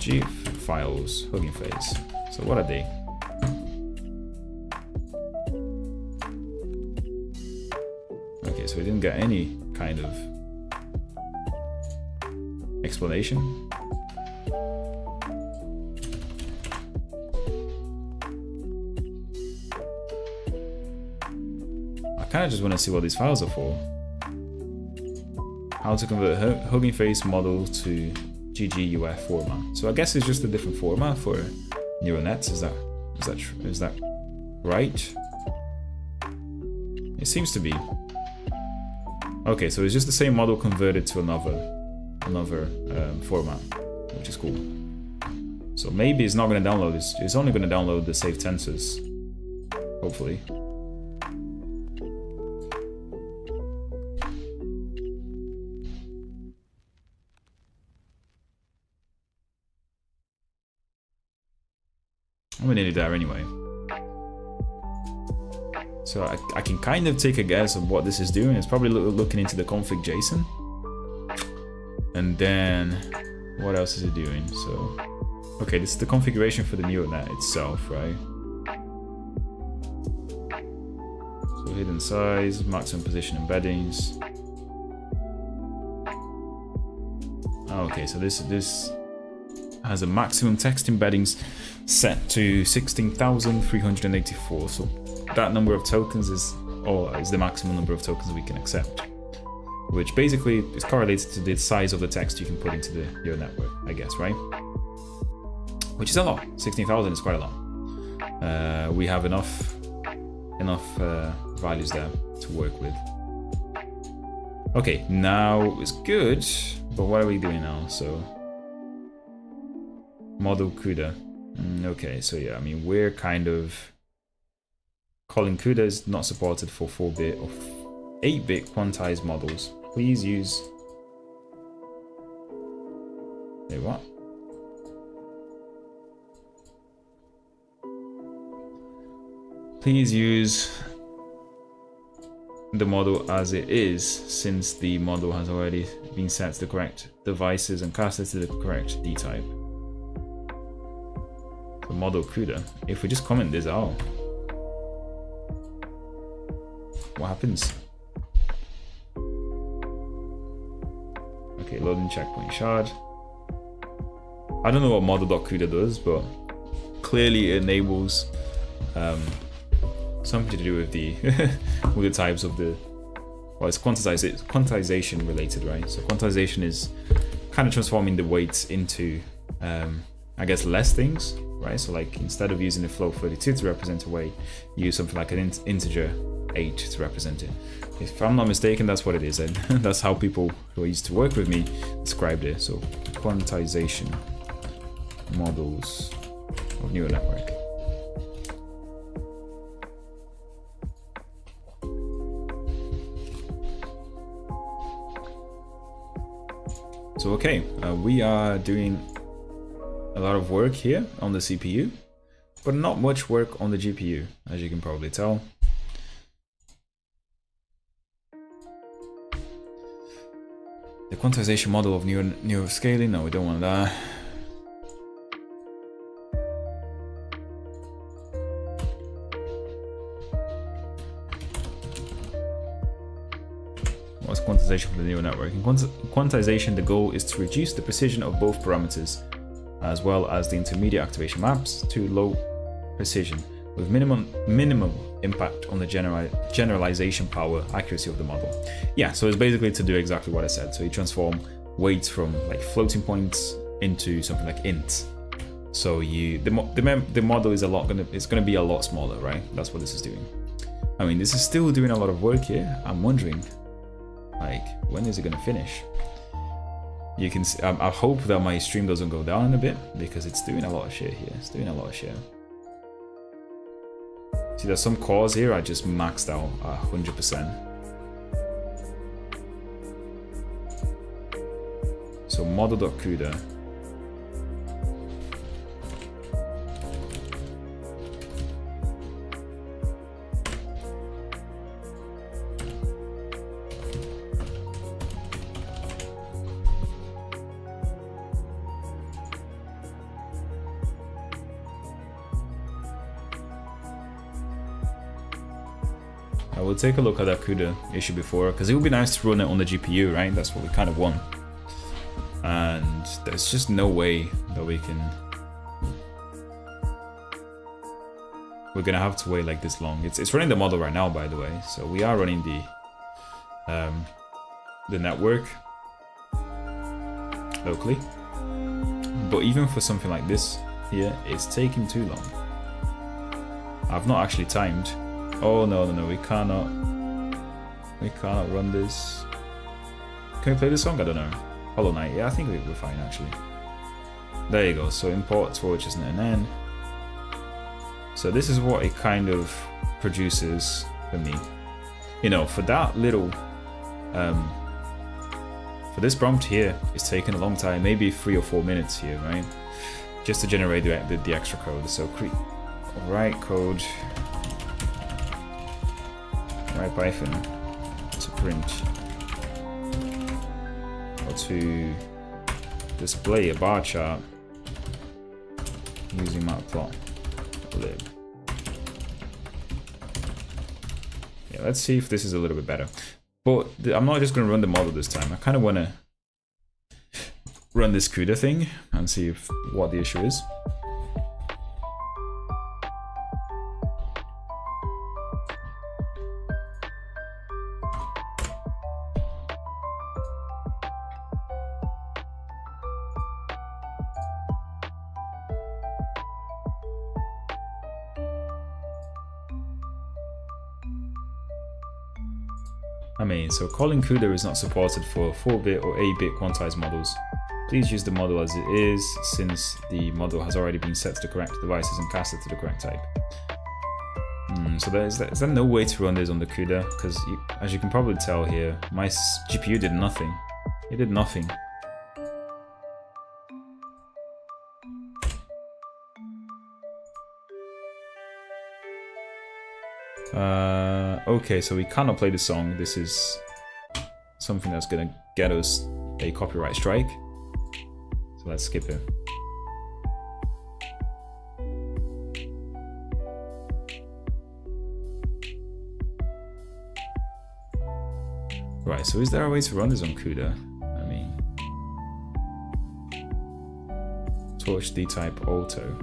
Speaker 1: GIF files, HuggingFace. So what are they? Okay, so we didn't get any kind of explanation. I kind of just want to see what these files are for. How to convert HuggingFace model to GGUF format. So I guess it's just a different format for neural nets. Is that right? It seems to be. Okay, so it's just the same model converted to another format, which is cool. So maybe it's not going to download this. It's only going to download the safe tensors, hopefully. I'm gonna do that anyway. So I can kind of take a guess of what this is doing. It's probably looking into the config JSON. And then what else is it doing? So, okay, this is the configuration for the neural net itself, right? hidden size, maximum position embeddings. Okay, so this has a maximum text embeddings set to 16,384. So that number of tokens is the maximum number of tokens we can accept, which basically is correlated to the size of the text you can put into your network, I guess, right? Which is a lot. 16,000 is quite a lot. We have enough values there to work with. Okay, now it's good, but what are we doing now? So model CUDA. Okay, so yeah, I mean, we're kind of calling CUDA is not supported for 4-bit or 8-bit quantized models. Please use. Wait, what? Please use the model as it is, since the model has already been set to the correct devices and casted to the correct D type. The model CUDA. If we just comment this out, what happens? Okay, loading checkpoint shard. I don't know what model.CUDA does, but clearly it enables something to do with the with the types of the, well, it's quantization related, right? So quantization is kind of transforming the weights into I guess less things, right? So like instead of using the float 32 to represent a weight, you use something like an integer 8 to represent it. If I'm not mistaken, that's what it is, and that's how people who used to work with me described it. So quantization models of neural network. So okay, we are doing a lot of work here on the CPU, but not much work on the GPU, as you can probably tell. The quantization model of neural scaling, no, we don't want that. What's quantization for the neural network? In quantization, the goal is to reduce the precision of both parameters, as well as the intermediate activation maps, to low precision, with minimum impact on the generalization power accuracy of the model. Yeah, so it's basically to do exactly what I said. So you transform weights from like floating points into something like int. So the model is it's gonna be a lot smaller, right? That's what this is doing. I mean, this is still doing a lot of work here. I'm wondering, like, when is it gonna finish? You can see, I hope that my stream doesn't go down in a bit, because it's doing a lot of shit here. It's doing a lot of shit. See, there's some cores here I just maxed out 100%. So model.CUDA. We'll take a look at that CUDA issue before, because it would be nice to run it on the GPU, right? That's what we kind of want. And there's just no way that we're gonna have to wait like this long. It's running the model right now, by the way. So we are running the network locally. But even for something like this here, it's taking too long. I've not actually timed. Oh no, we cannot run this. Can we play this song? I don't know. Hollow Knight, yeah, I think we're fine actually. There you go, so import torches and then. So this is what it kind of produces for me. You know, for that little, for this prompt here, it's taken a long time, maybe 3 or 4 minutes here, right? Just to generate the extra code. So write code. Write Python to print or to display a bar chart using matplotlib. Yeah, let's see if this is a little bit better. But I'm not just going to run the model this time. I kind of want to run this CUDA thing and see what the issue is. I mean, so calling CUDA is not supported for 4-bit or 8-bit quantized models. Please use the model as it is, since the model has already been set to the correct devices and casted to the correct type. So is there no way to run this on the CUDA? Because as you can probably tell here, my GPU did nothing. It did nothing. Okay, so we cannot play the song. This is something that's gonna get us a copyright strike. So let's skip it. Right, so is there a way to run this on CUDA? I mean, torch D-type auto.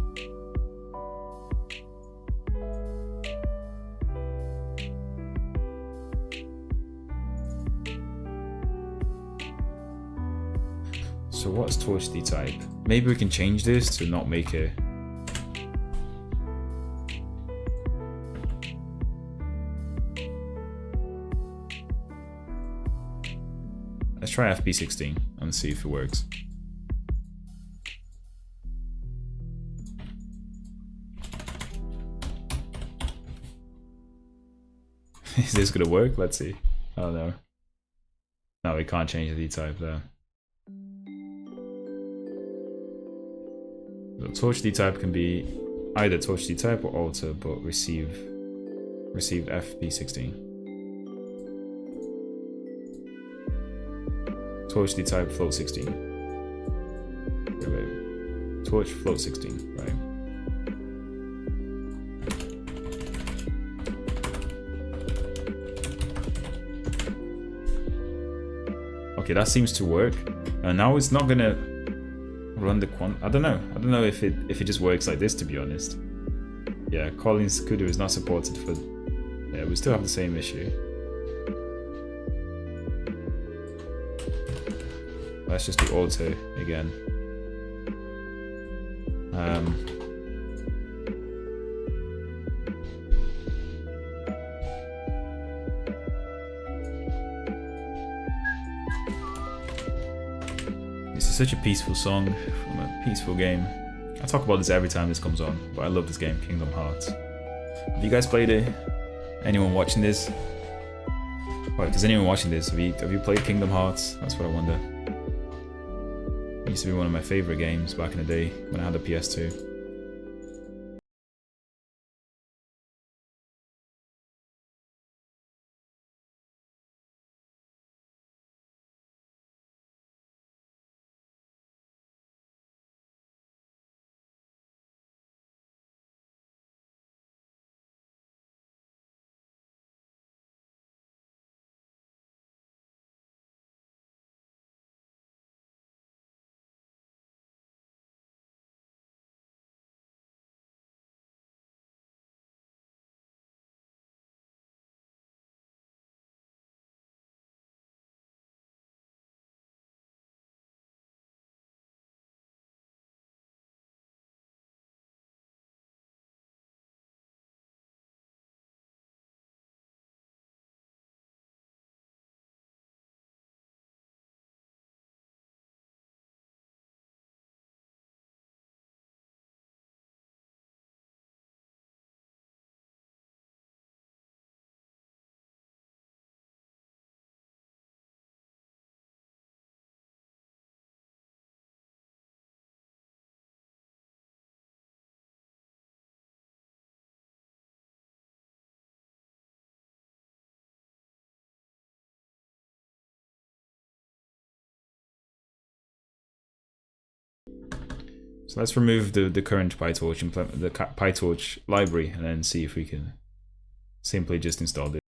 Speaker 1: So what's torch D-type? Maybe we can change this to not make it. Let's try FP16 and see if it works. Is this gonna work? Let's see. Oh no. No, we can't change the D-type there. So torch D-type can be either torch D-type or alter, but received FP16. Torch D-type float 16. Wait. Torch float 16, right? Okay, that seems to work. And now it's not gonna run the quant. I don't know if it just works like this, to be honest. Yeah, calling CUDA is not supported for. Yeah, we still have the same issue. Let's just do auto again. This is such a peaceful song from a peaceful game. I talk about this every time this comes on, but I love this game, Kingdom Hearts. Have you guys played it? Anyone watching this? Well, if there's anyone watching this, have you played Kingdom Hearts? That's what I wonder. It used to be one of my favorite games back in the day when I had a PS2. So let's remove the current PyTorch, implement the PyTorch library, and then see if we can simply just install this.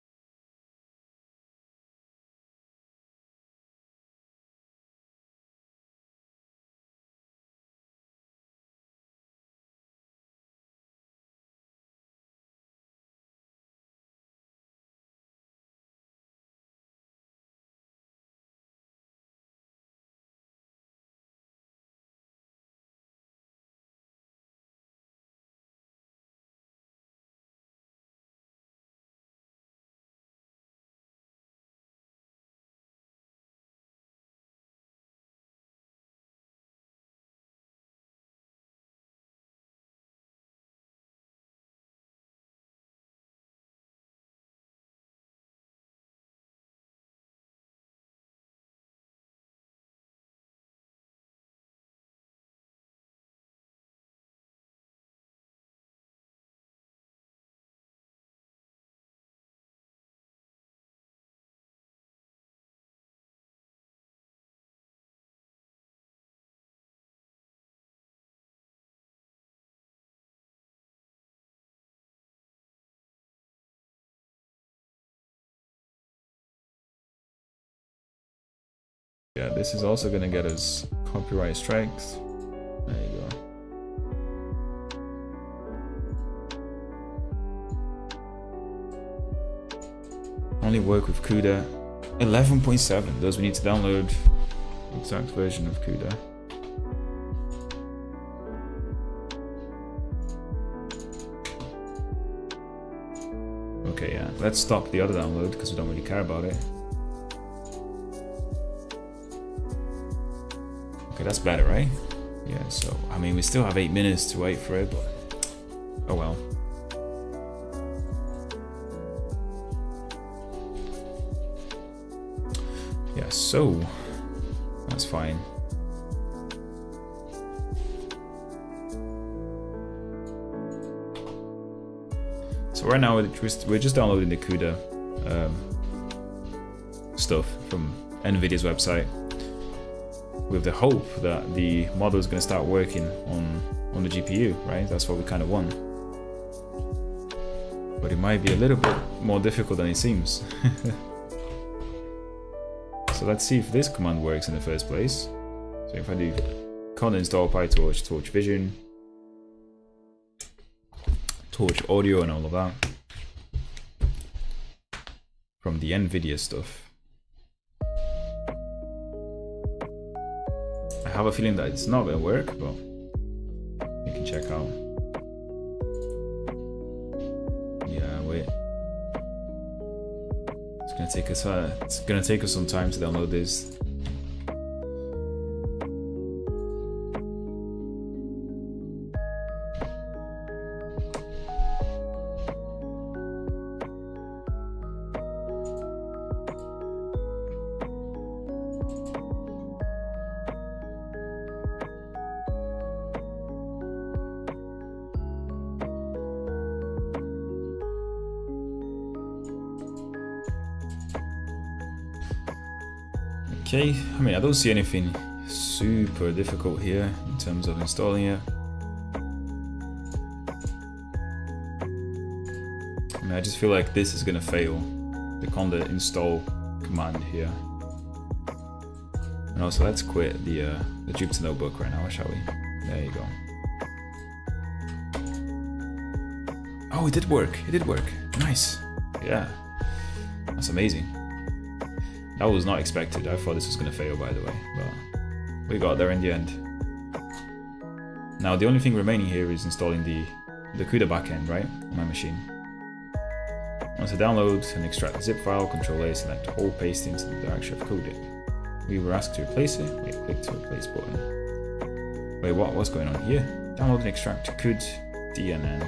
Speaker 1: Yeah, this is also gonna get us copyright strikes. There you go. Only work with Conda 11.7. Does we need to download the exact version of Conda? Okay, yeah. Let's stop the other download because we don't really care about it. Okay, that's better, right? Yeah, so, I mean, we still have 8 minutes to wait for it, but oh well. Yeah, so that's fine. So right now we're just downloading the Conda stuff from NVIDIA's website with the hope that the model is going to start working on the GPU, right? That's what we kind of want. But it might be a little bit more difficult than it seems. So let's see if this command works in the first place. So if I do Conda install PyTorch, Torch Vision, Torch Audio and all of that from the NVIDIA stuff. I have a feeling that it's not going to work, but you can check out. Yeah, wait. It's gonna take us some time to download this. Okay, I mean, I don't see anything super difficult here in terms of installing it. I mean, I just feel like this is gonna fail, the Conda install command here. And also, let's quit the Jupyter Notebook right now, shall we? There you go. Oh, it did work. It did work. Nice. Yeah, that's amazing. That was not expected. I thought this was going to fail, by the way, but we got there in the end. Now the only thing remaining here is installing the Conda backend, right, on my machine. Once I download and extract the zip file, Ctrl A, select all, paste into the direction of coded. We were asked to replace it. We click to replace button. Wait, what's going on here? Download and extract could DNN.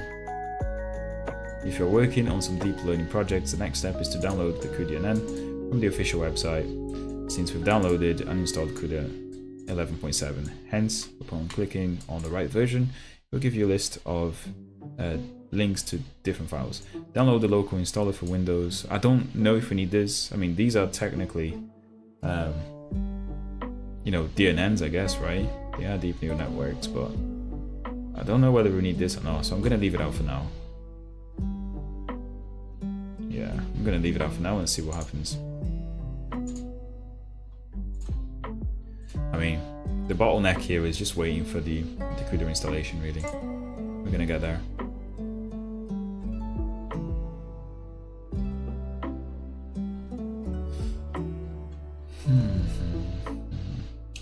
Speaker 1: If you're working on some deep learning projects, the next step is to download the cuDNN from the official website, since we've downloaded and installed Conda 11.7. Hence, upon clicking on the right version, it will give you a list of links to different files. Download the local installer for Windows. I don't know if we need this. I mean, these are technically, you know, DNNs, I guess, right? They are deep neural networks, but I don't know whether we need this or not, so I'm going to leave it out for now. Yeah, I'm going to leave it out for now and see what happens. I mean, the bottleneck here is just waiting for the Conda installation, really. We're gonna get there.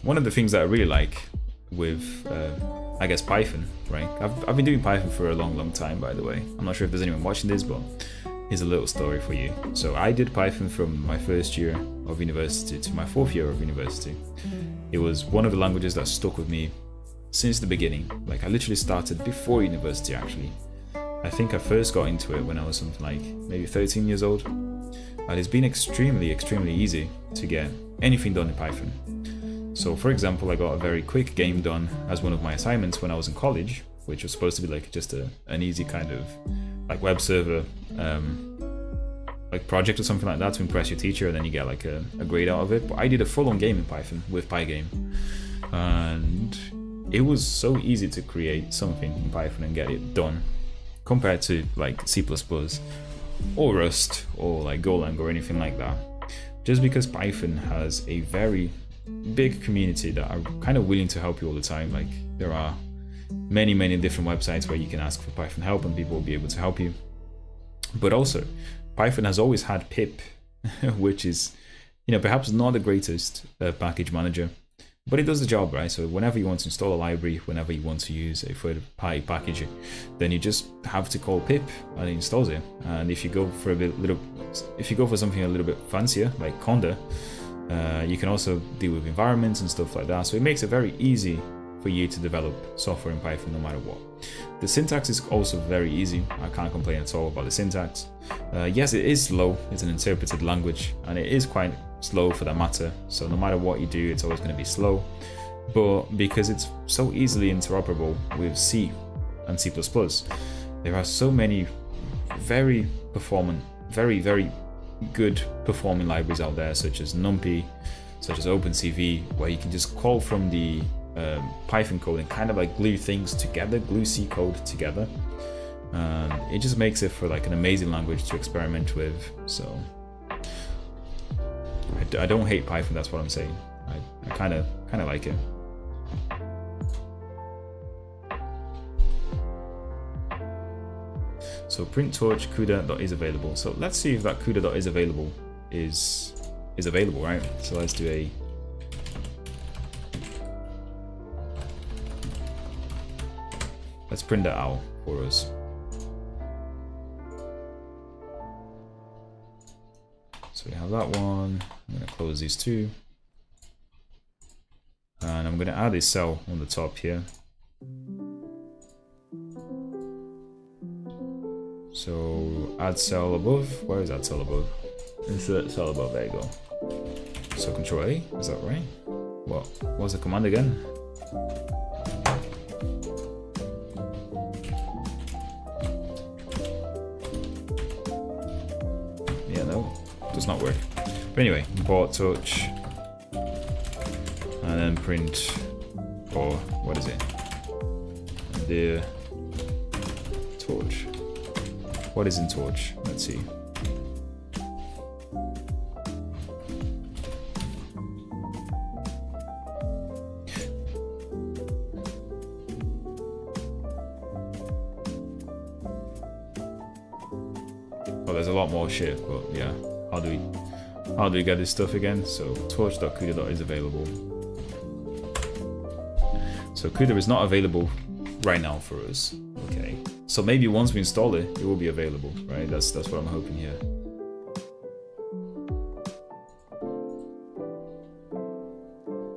Speaker 1: One of the things that I really like with, I guess, Python, right? I've been doing Python for a long time, by the way. I'm not sure if there's anyone watching this, but here's a little story for you. So I did Python from my first year of university to my 4th year of university. It was one of the languages that stuck with me since the beginning. Like, I literally started before university, actually. I think I first got into it when I was something like maybe 13 years old. And it's been extremely easy to get anything done in Python. So for example, I got a very quick game done as one of my assignments when I was in college, which was supposed to be like just an easy kind of like web server like project or something like that to impress your teacher, and then you get like a grade out of it. But I did a full-on game in Python with Pygame, and it was so easy to create something in Python and get it done compared to like C++ or Rust or like Golang or anything like that. Just because Python has a very big community that are kind of willing to help you all the time. Like there are many different websites where you can ask for Python help and people will be able to help you. But also, Python has always had pip, which is, perhaps not the greatest package manager, but it does the job, right? So whenever you want to install a library, whenever you want to use a third-party package, then you just have to call pip and it installs it. And if you go for something a little bit fancier, like Conda, you can also deal with environments and stuff like that. So it makes it very easy for you to develop software in Python no matter what. The syntax is also very easy. I can't complain at all about the syntax. Yes, it is slow. It's an interpreted language, and it is quite slow for that matter. So no matter what you do, it's always going to be slow. But because it's so easily interoperable with C and C++, there are so many very performant, very good performing libraries out there, such as NumPy, such as OpenCV, where you can just call from the Python code and kind of like glue things together, glue C code together. It just makes it for like an amazing language to experiment with. So I don't hate Python, that's what I'm saying. I kind of like it. So print torch cuda.is available. So let's see if that cuda.is available is available, right? So let's do a let's print that out for us. So we have that one. I'm going to close these two. And I'm going to add a cell on the top here. So add cell above. Where is that cell above? Insert cell above. There you go. So Control A. Is that right? What's the command again? Yeah, no, does not work. But anyway, import touch, and then print, or what is it? The torch. What is in torch? Let's see. Oh, there's a lot more shit, but yeah. How do we get this stuff again? So torch.cuda is available. So CUDA is not available right now for us. Okay. So maybe once we install it, it will be available, right? That's what I'm hoping here.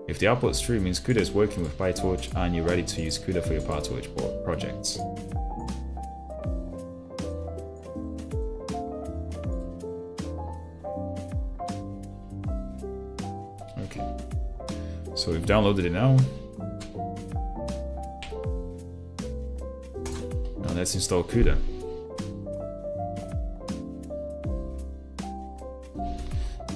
Speaker 1: If the output's true, it means CUDA is working with PyTorch and you're ready to use CUDA for your PyTorch projects. Okay. So we've downloaded it now. Now let's install CUDA.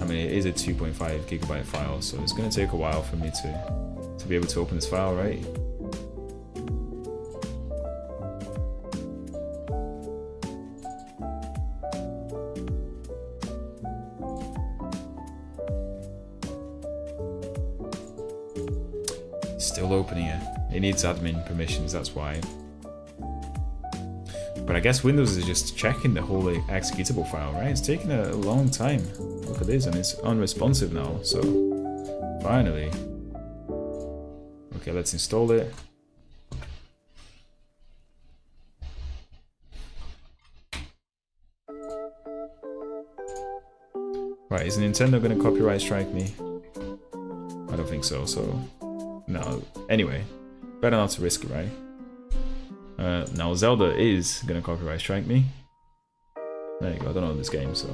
Speaker 1: I mean, it is a 2.5 gigabyte file, so it's going to take a while for me to be able to open this file, right? Still opening it. It needs admin permissions, that's why. But I guess Windows is just checking the whole executable file, right? It's taking a long time. Look at this, and it's unresponsive now, so finally. Okay, let's install it. Right, is Nintendo gonna copyright strike me? I don't think so, no. Anyway, better not to risk it, right? Now Zelda is gonna copyright strike me. There you go, I don't know this game, so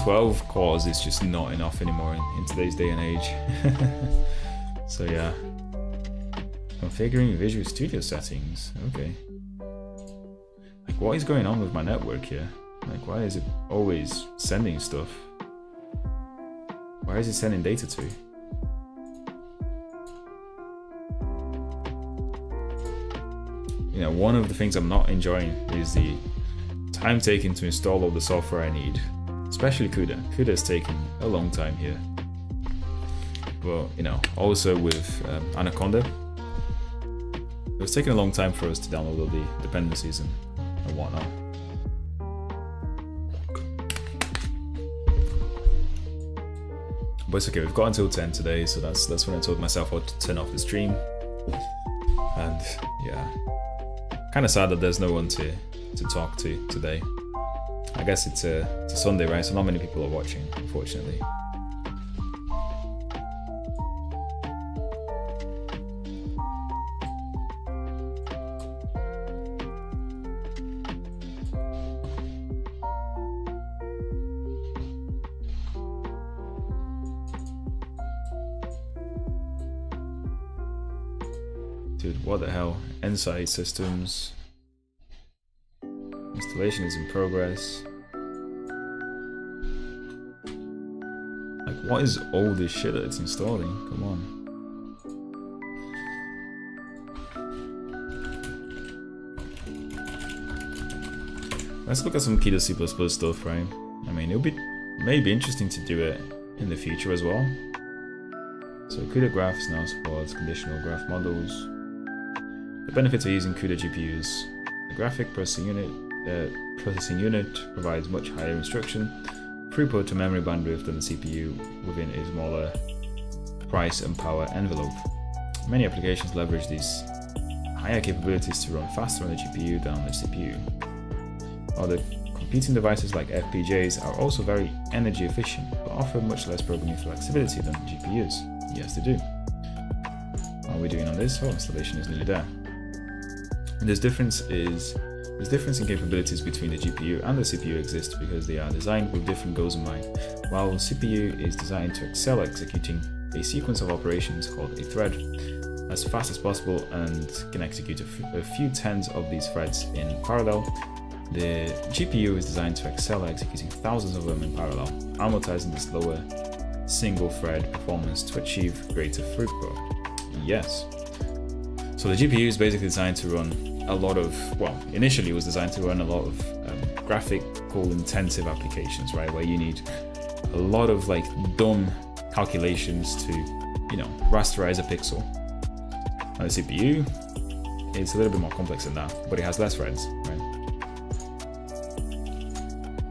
Speaker 1: 12 cores is just not enough anymore in today's day and age. So yeah. Configuring Visual Studio settings. Okay. Like, what is going on with my network here? Like, why is it always sending stuff? Where is it sending data to? You know, one of the things I'm not enjoying is the time taken to install all the software I need, especially Conda. Conda is taking a long time here. But, you know, also with Anaconda, it was taking a long time for us to download all the dependencies and whatnot. But it's okay, we've got until 10 today, so that's when I told myself how to turn off the stream. And yeah, kind of sad that there's no one to talk to today. I guess it's a Sunday, right? So not many people are watching, unfortunately. Dude, what the hell? Insight systems. Installation is in progress. Like, what is all this shit that it's installing? Come on. Let's look at some Conda C++ stuff, right? I mean, it'll be maybe interesting to do it in the future as well. So CUDA graphs now supports conditional graph models. The benefits of using CUDA GPUs. The graphic processing unit provides much higher instruction throughput to memory bandwidth than the CPU within a smaller price and power envelope. Many applications leverage these higher capabilities to run faster on the GPU than on the CPU. Other computing devices like FPGAs are also very energy efficient, but offer much less programming flexibility than GPUs. Yes, they do. How are we doing on this? Oh, installation is nearly there. There's difference in capabilities between the GPU and the CPU exists because they are designed with different goals in mind. While the CPU is designed to excel at executing a sequence of operations called a thread as fast as possible and can execute a few tens of these threads in parallel, the GPU is designed to excel at executing thousands of them in parallel, amortizing this lower single thread performance to achieve greater throughput. Yes. So the GPU is basically designed to run a lot of, well, initially it was designed to run a lot of graphical intensive applications, right? Where you need a lot of like dumb calculations to, you know, rasterize a pixel. On the CPU, it's a little bit more complex than that, but it has less threads, right?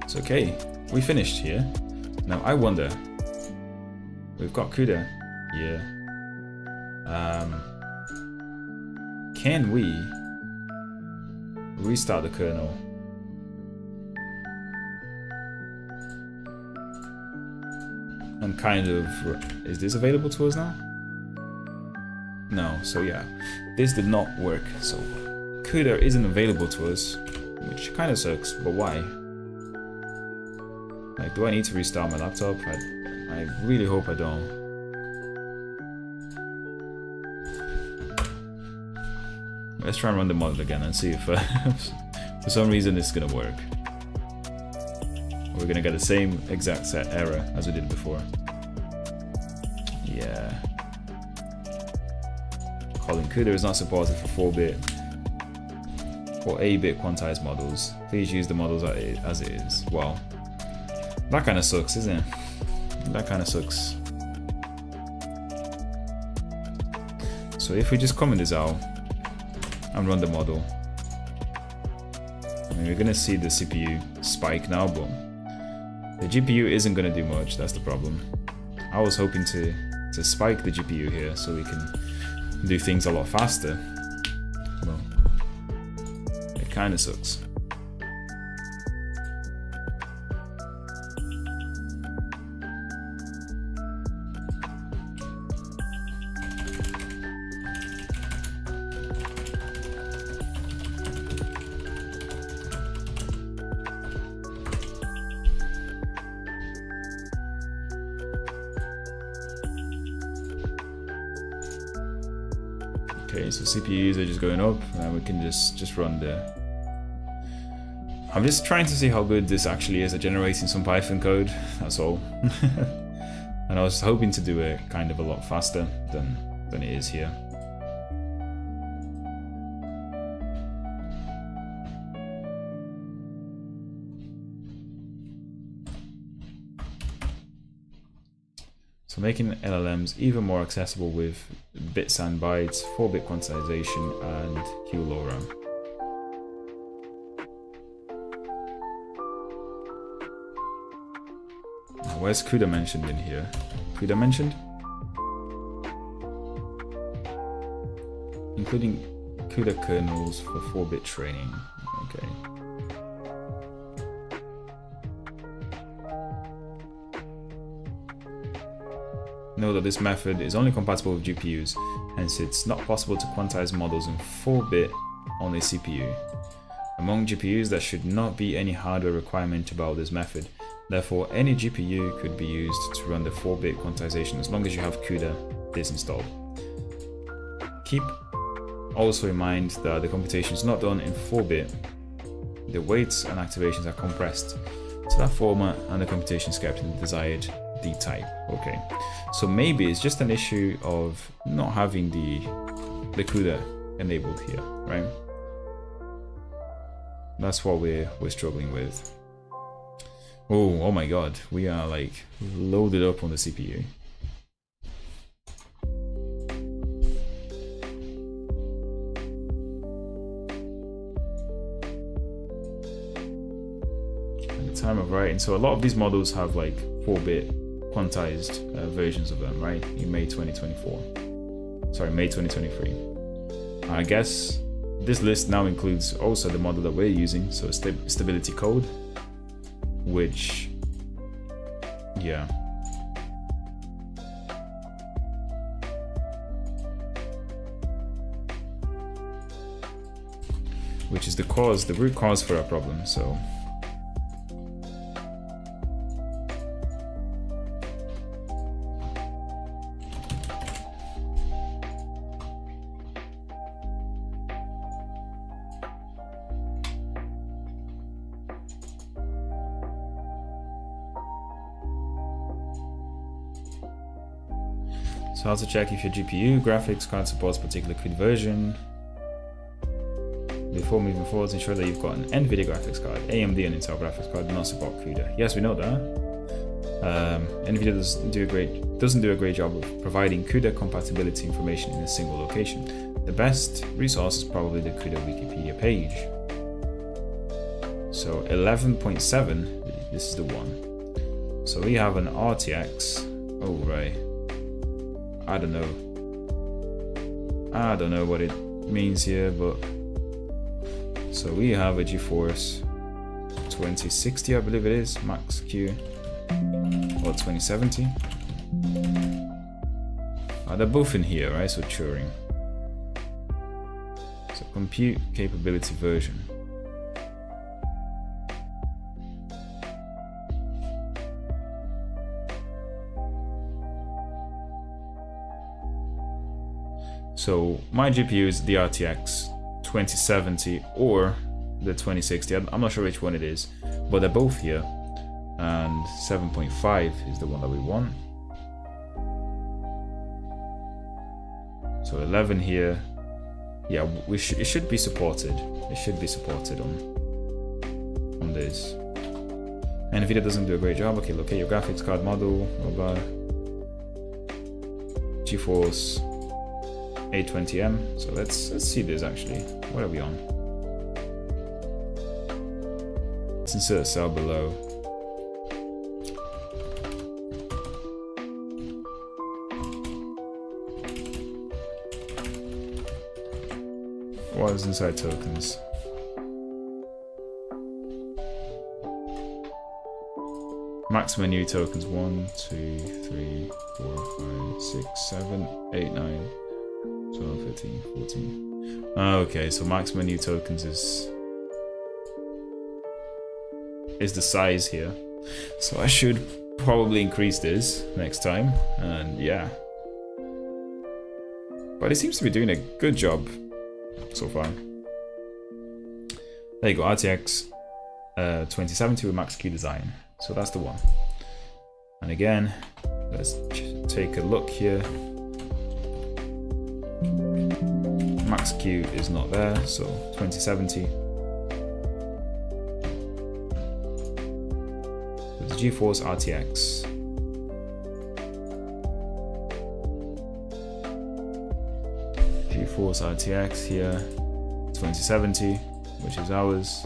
Speaker 1: So okay, we finished here. Now I wonder, we've got CUDA here. Can we restart the kernel? And kind of, is this available to us now? No, so yeah, this did not work. So CUDA isn't available to us, which kind of sucks, but why? Like, do I need to restart my laptop? I really hope I don't. Let's try and run the model again and see if for some reason it's gonna work. We're gonna get the same exact set error as we did before. Yeah. Calling CUDA is not supported for 4-bit or 8-bit quantized models. Please use the models as it is. Well, that kind of sucks, isn't it? That kind of sucks. So if we just comment this out and run the model, I mean, we're gonna see the CPU spike now, but the GPU isn't gonna do much. That's the problem. I was hoping to spike the GPU here so we can do things a lot faster. Well, it kind of sucks. Okay, so CPU usage is going up, and we can just run the... I'm just trying to see how good this actually is at generating some Python code, that's all. And I was hoping to do it kind of a lot faster than it is here. So making LLMs even more accessible with bits and bytes, 4-bit quantization, and QLoRa. Where's CUDA mentioned in here? CUDA mentioned? Including CUDA kernels for 4-bit training. Okay. Note that this method is only compatible with GPUs, hence it's not possible to quantize models in 4-bit on a CPU. Among GPUs, there should not be any hardware requirement about this method. Therefore, any GPU could be used to run the 4-bit quantization as long as you have CUDA disinstalled. Keep also in mind that the computation is not done in 4-bit. The weights and activations are compressed to that format and the computation is kept in the desired D type. Okay, so maybe it's just an issue of not having the CUDA enabled here, right? That's what we're struggling with. Oh my god, we are like loaded up on the CPU. At the time of writing, so a lot of these models have like 4-bit quantized versions of them, right? In May 2024. Sorry, May 2023. I guess this list now includes also the model that we're using, so stability code, which, yeah. Which is the root cause for our problem, so. So how to check if your GPU graphics card supports particular CUDA version. Before moving forward, ensure that you've got an NVIDIA graphics card. AMD and Intel graphics card do not support CUDA. Yes, we know that. NVIDIA doesn't do a great job of providing CUDA compatibility information in a single location. The best resource is probably the CUDA Wikipedia page. So 11.7, this is the one. So we have an RTX. Oh right. I don't know what it means here, but so we have a GeForce 2060, I believe it is, Max Q, or 2070. They're both in here, right? So Turing. So compute capability version. So my GPU is the RTX 2070 or the 2060. I'm not sure which one it is, but they're both here. And 7.5 is the one that we want. So 11 here. Yeah, it should be supported. It should be supported on this. NVIDIA doesn't do a great job. Okay, locate your graphics card model. GeForce 820M. So let's see this actually. What are we on? Let's insert a cell below. What is inside tokens? Max menu tokens 1, 2, 3, 4, 5, 6, 7, 8, 9, 12, 13, 14. Okay, so max menu tokens is the size here. So I should probably increase this next time, and yeah. But it seems to be doing a good job so far. There you go, RTX 2070 with Max Q design. So that's the one. And again, let's take a look here. Max Q is not there, so 2070. With the GeForce RTX. GeForce RTX here, 2070, which is ours.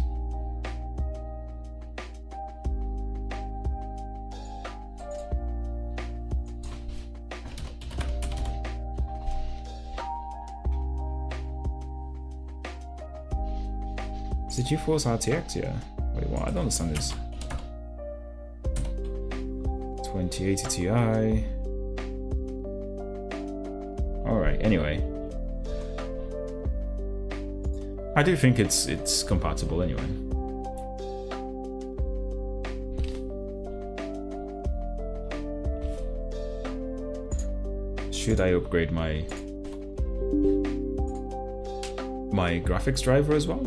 Speaker 1: Is it GeForce RTX? Yeah. Wait, what? I don't understand this. 2080 Ti. Alright, anyway. I do think it's compatible anyway. Should I upgrade my graphics driver as well?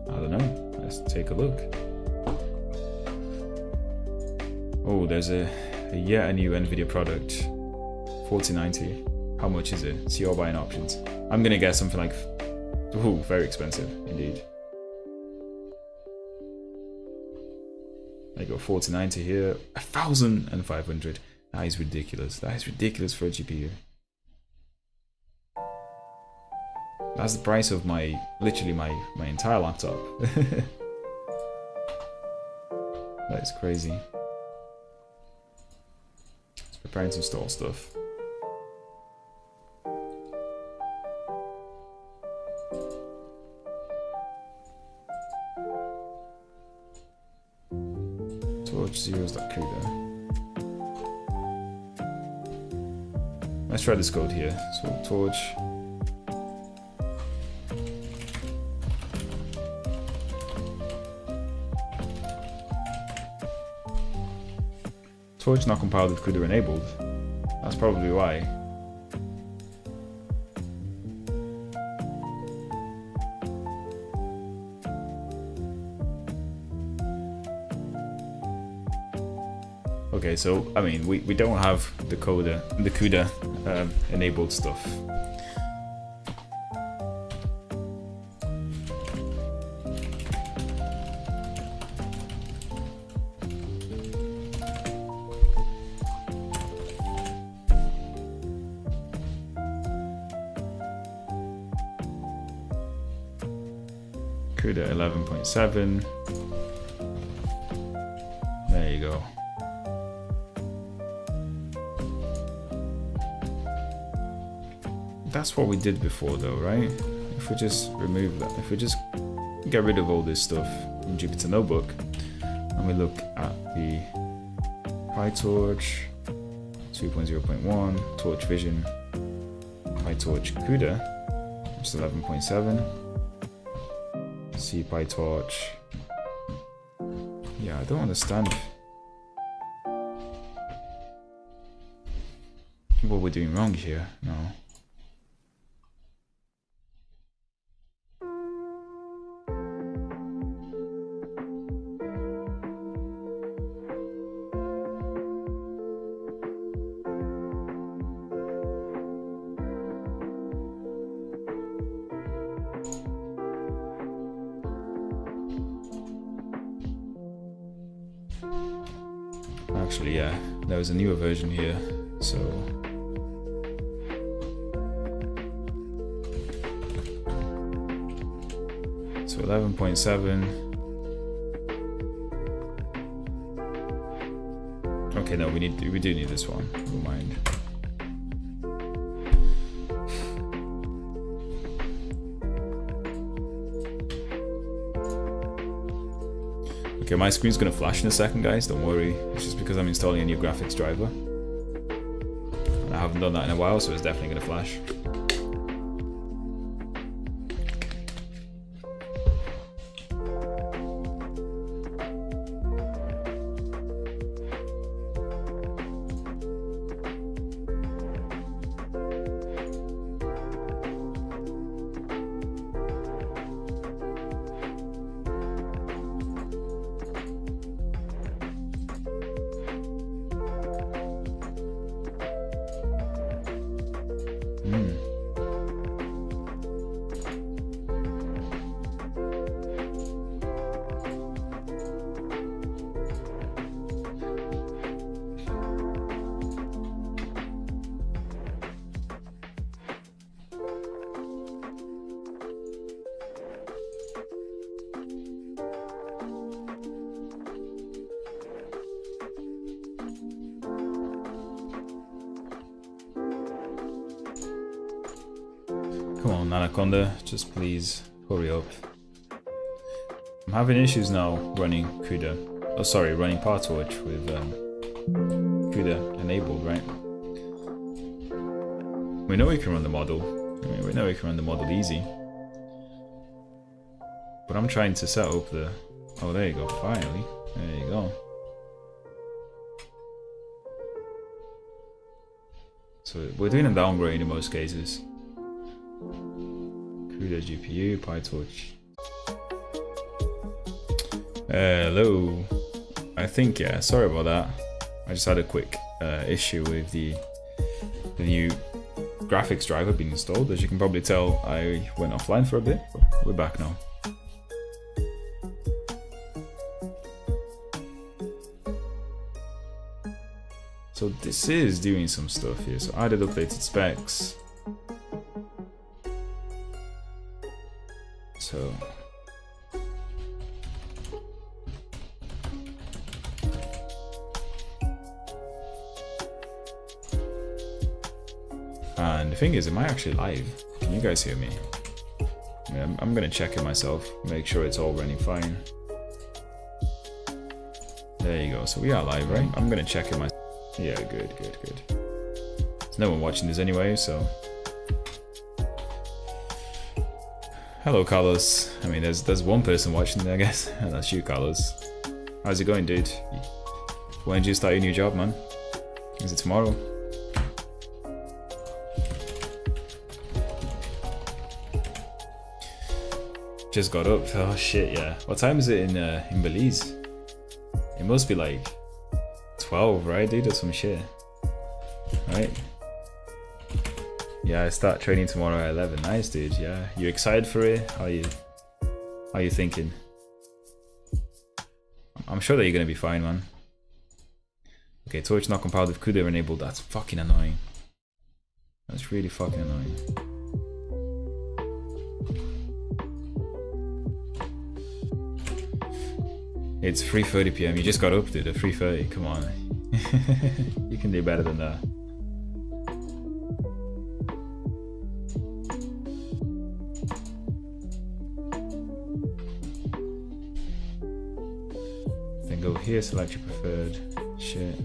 Speaker 1: I don't know. Let's take a look. Oh, there's yet a new NVIDIA product. 4090. How much is it? See all buying options. I'm gonna guess something like, ooh, very expensive indeed. There you go, 4090 here. 1,500. That is ridiculous. That is ridiculous for a GPU. That's the price of literally my entire laptop. That is crazy. It's preparing to install stuff. Torch zeros.cuda. Let's try this code here. So torch. Torch not compiled with CUDA enabled. That's probably why. Okay, so I mean we don't have the CUDA enabled stuff. CUDA 11.7. There you go. That's what we did before though, right? If we just remove that, if we just get rid of all this stuff from Jupyter Notebook and we look at the PyTorch 2.0.1, Torch Vision, PyTorch CUDA, which is 11.7. See PyTorch. Yeah, I don't understand what we're doing wrong here. No. Actually, yeah, there was a newer version here, so so 11.7. Okay, no, we do need this one. Never mind. Okay, my screen's gonna flash in a second, guys, don't worry. It's just because I'm installing a new graphics driver. And I haven't done that in a while, so it's definitely gonna flash. Come on, Anaconda, just please hurry up. I'm having issues now running CUDA. Oh, sorry, running PyTorch with CUDA enabled, right? We know we can run the model. I mean, we know we can run the model easy. But I'm trying to set up the... Oh, there you go, finally. There you go. So we're doing a downgrade in most cases. CUDA GPU, PyTorch. Hello. I think, yeah, sorry about that. I just had a quick issue with the new graphics driver being installed. As you can probably tell, I went offline for a bit, but we're back now. So this is doing some stuff here. So added updated specs. So and the thing is, am I actually live? Can you guys hear me? Yeah, I'm gonna check it myself, make sure it's all running fine. There you go. So we are live, right? I'm gonna check it myself. Yeah, good. There's no one watching this anyway, so. Hello, Carlos. I mean, there's one person watching, I guess, and that's you, Carlos. How's it going, dude? When did you start your new job, man? Is it tomorrow? Just got up. Oh shit, yeah. What time is it in Belize? It must be like 12, right, dude, or some shit, right? Yeah, I start training tomorrow at 11. Nice, dude. Yeah, you excited for it? How you thinking? I'm sure that you're gonna be fine, man. Okay, Torch not compiled with CUDA enabled. That's fucking annoying. That's really fucking annoying. It's 3:30 PM. You just got up, dude, at 3:30. Come on. You can do better than that. Then go here, select your preferred shit.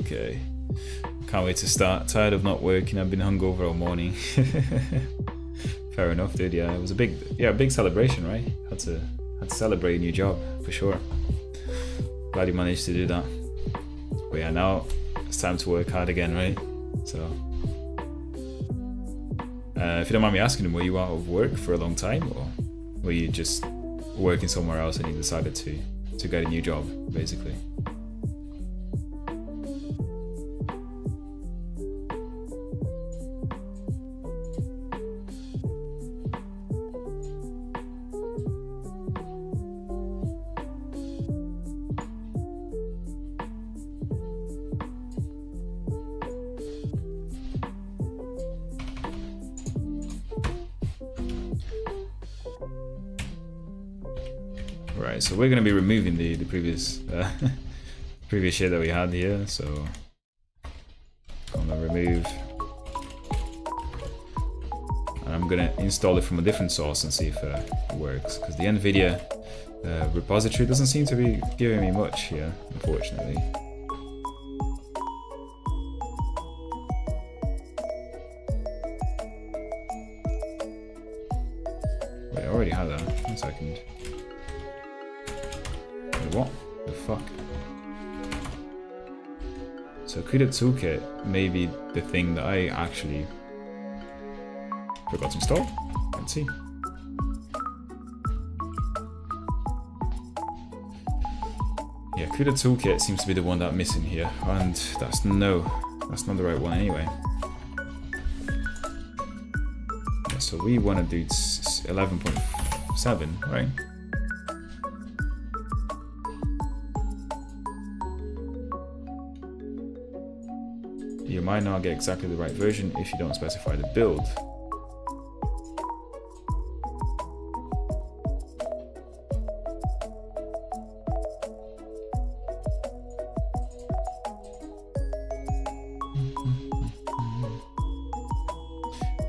Speaker 1: Okay, can't wait to start. Tired of not working. I've been hungover all morning. Fair enough, dude. Yeah, it was a big celebration, right? Had to celebrate a new job for sure. Glad you managed to do that. But yeah, now it's time to work hard again, right? So, if you don't mind me asking, were you out of work for a long time, or were you just working somewhere else and you decided to get a new job, basically? Right, so we're going to be removing the previous previous shit that we had here. So I'm going to remove, and I'm going to install it from a different source and see if it works, because the NVIDIA repository doesn't seem to be giving me much here, unfortunately. Wait, I already had that. 1 second. What the fuck? So CUDA toolkit may be the thing that I actually forgot to install. Let's see. Yeah, CUDA toolkit seems to be the one that I'm missing here, and that's not the right one anyway. Yeah, so we want to do 11.7, right? You might not get exactly the right version if you don't specify the build.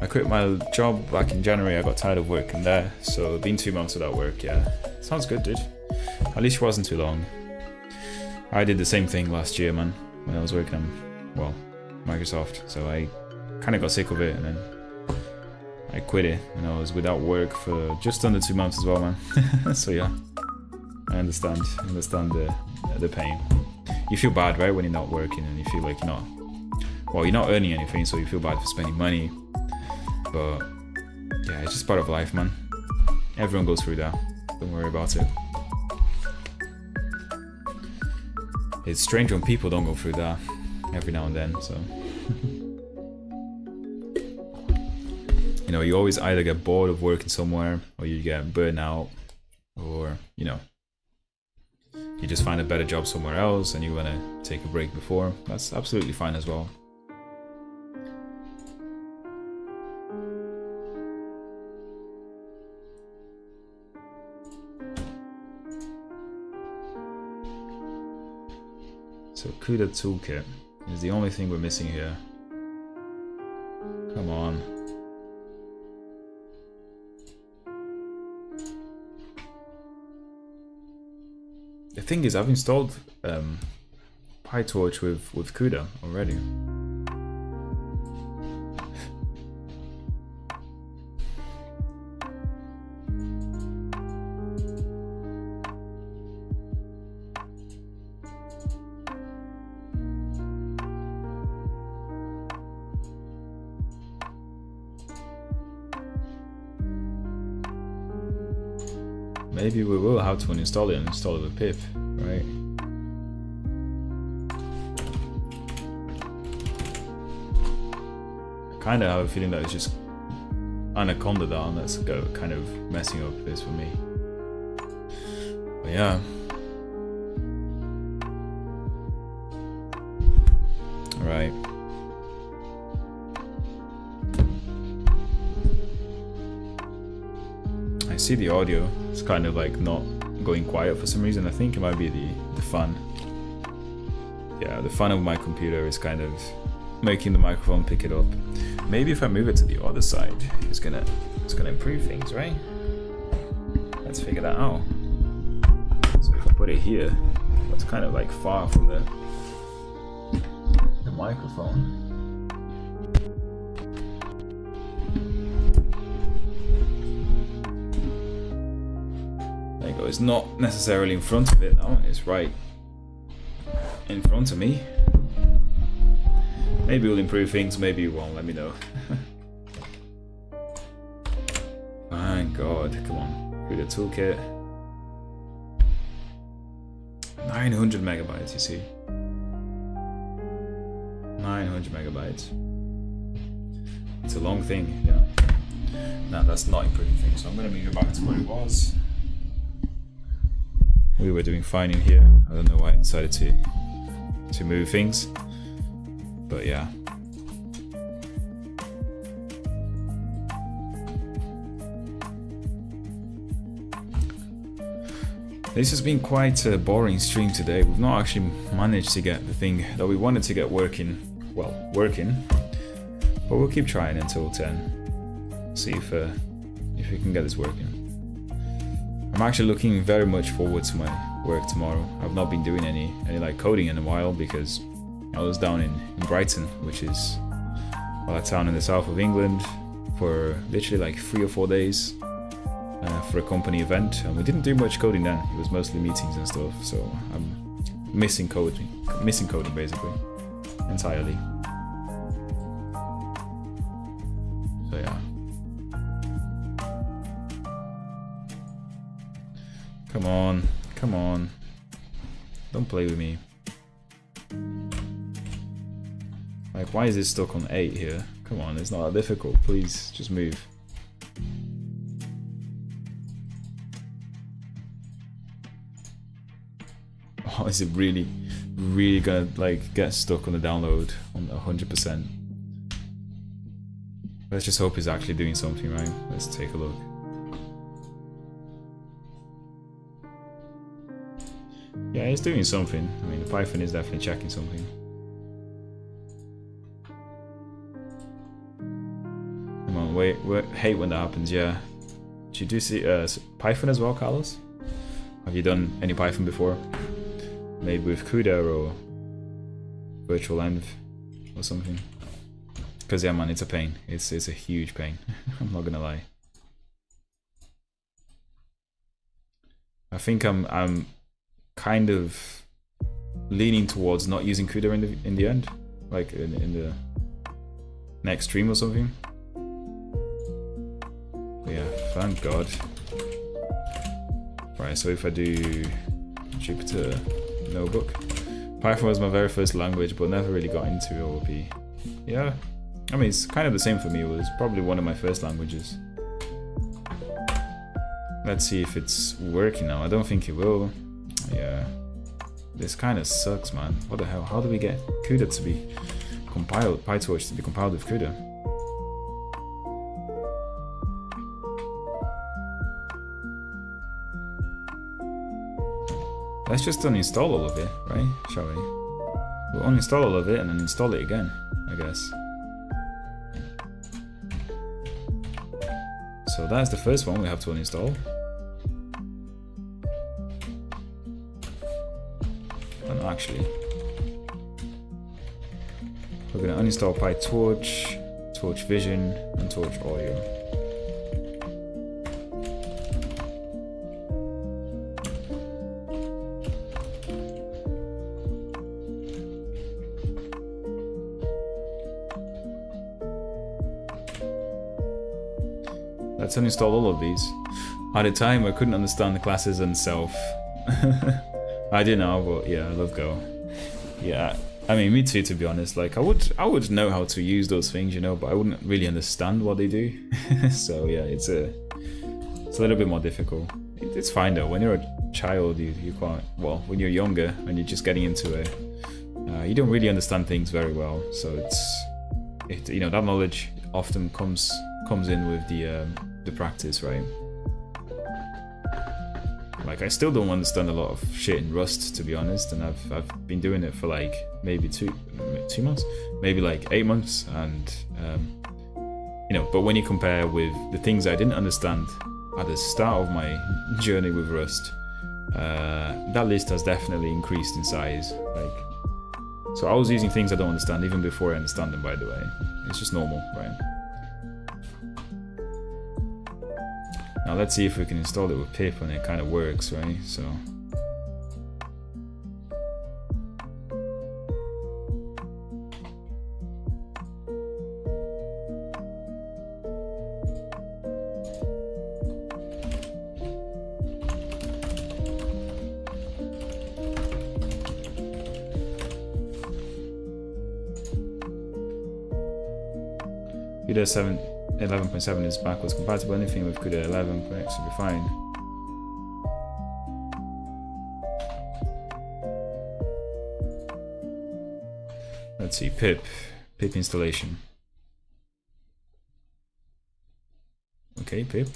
Speaker 1: I quit my job back in January. I got tired of working there, so been 2 months without work. Yeah, sounds good, dude. At least it wasn't too long. I did the same thing last year, man, when I was working on, well, Microsoft. So I kind of got sick of it, and then I quit it, and I was without work for just under 2 months as well, man. So yeah, I understand the pain. You feel bad, right, when you're not working, and you feel like you're not earning anything, so you feel bad for spending money. But yeah, it's just part of life, man. Everyone goes through that. Don't worry about it. It's strange when people don't go through that every now and then, so. You know, you always either get bored of working somewhere, or you get burnt out, or, you know, you just find a better job somewhere else and you want to take a break before. That's absolutely fine as well. So CUDA toolkit is the only thing we're missing here. Come on. The thing is, I've installed PyTorch with CUDA already. Maybe we will have to uninstall it and install it with pip, right? I kind of have a feeling that it's just Anaconda down that's kind of messing up this for me. But yeah. Alright. I see the audio. It's kind of like not going quiet for some reason. I think it might be the fan. Yeah, the fan of my computer is kind of making the microphone pick it up. Maybe if I move it to the other side, it's gonna improve things, right? Let's figure that out. So if I put it here, that's kind of like far from the microphone. It's not necessarily in front of it, that one is right in front of me. Maybe we'll improve things, maybe it won't, let me know. My god, come on, CUDA toolkit. 900 megabytes, you see. 900 megabytes. It's a long thing, yeah. No, that's not improving things, so I'm gonna move it back to where it was. We were doing fine in here. I don't know why I decided to move things, but yeah. This has been quite a boring stream today. We've not actually managed to get the thing that we wanted to get working, but we'll keep trying until 10. See if we can get this working. I'm actually looking very much forward to my work tomorrow. I've not been doing any like coding in a while because I was down in Brighton, which is a town in the south of England, for literally like 3 or 4 days for a company event, and we didn't do much coding then. It was mostly meetings and stuff, so I'm missing coding basically entirely. So yeah. Come on, come on. Don't play with me. Like, why is it stuck on 8 here? Come on, it's not that difficult. Please, just move. Oh, is it really really gonna like get stuck on the download on 100%. Let's just hope he's actually doing something, right? Let's take a look. Yeah, he's doing something. I mean, the Python is definitely checking something. Come on, wait, hate when that happens, yeah. Did you do see Python as well, Carlos? Have you done any Python before? Maybe with Conda or virtual env or something? Because yeah, man, it's a pain. It's a huge pain. I'm not gonna lie. I think I'm kind of leaning towards not using CUDA in the end, like in the next stream or something. But yeah, thank God. Right, so if I do Jupyter Notebook, Python was my very first language, but never really got into OOP. Yeah, I mean it's kind of the same for me. It was probably one of my first languages. Let's see if it's working now. I don't think it will. Yeah, this kind of sucks, man. What the hell? How do we get CUDA to be compiled, PyTorch to be compiled with CUDA? Let's just uninstall all of it, right? Shall we? We'll uninstall all of it and then install it again, I guess. So that's the first one we have to uninstall. Actually, we're going to uninstall PyTorch, Torch Vision, and Torch Audio. Let's uninstall all of these. At the time, I couldn't understand the classes and self. I do now, but yeah, I love Go. Yeah, I mean, me too, to be honest. Like, I would know how to use those things, you know, but I wouldn't really understand what they do. So yeah, it's a little bit more difficult. It's fine though. When you're a child, you can't. Well, when you're younger and you're just getting into it, you don't really understand things very well. So you know, that knowledge often comes in with the practice, right? Like, I still don't understand a lot of shit in Rust, to be honest, and I've been doing it for like maybe two months, maybe like 8 months, and you know, but when you compare with the things I didn't understand at the start of my journey with Rust, that list has definitely increased in size. Like, so I was using things I don't understand even before I understand them, by the way. It's just normal, right? Now let's see if we can install it with pip and it kind of works, right? So CUDA 11.7 is backwards compatible. Anything with CUDA 11.x should be fine. Let's see, pip installation. Okay, pip.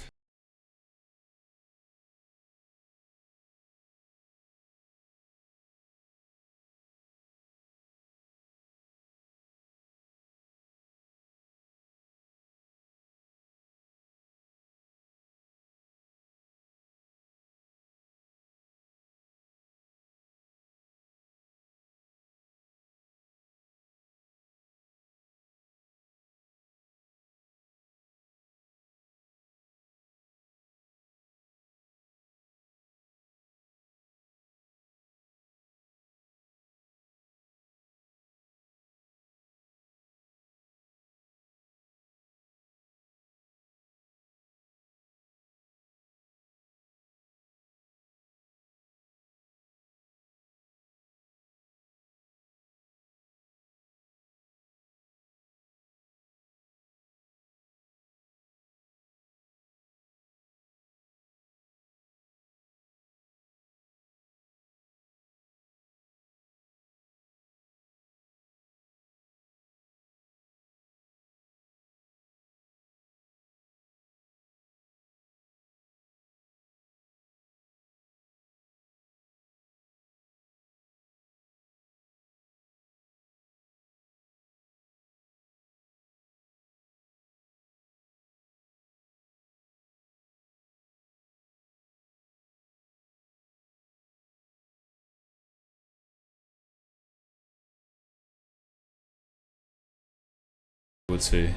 Speaker 1: to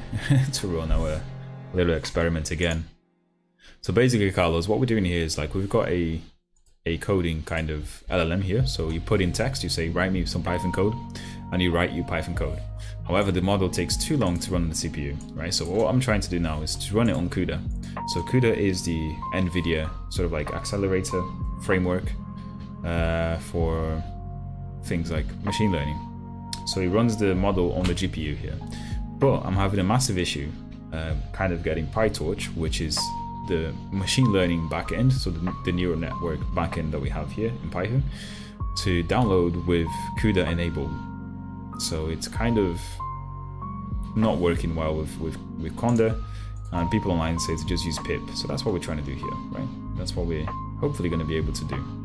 Speaker 1: to run our little experiment again. So basically, Carlos, what we're doing here is like we've got a coding kind of LLM here. So you put in text, you say write me some Python code, and you write you Python code. However, the model takes too long to run on the CPU, right? So what I'm trying to do now is to run it on CUDA. So CUDA is the NVIDIA sort of like accelerator framework for things like machine learning. So it runs the model on the GPU here. But I'm having a massive issue kind of getting PyTorch, which is the machine learning backend, so the neural network backend that we have here in Python, to download with CUDA enabled. So it's kind of not working well with Conda, and people online say to just use pip. So that's what we're trying to do here, right? That's what we're hopefully going to be able to do.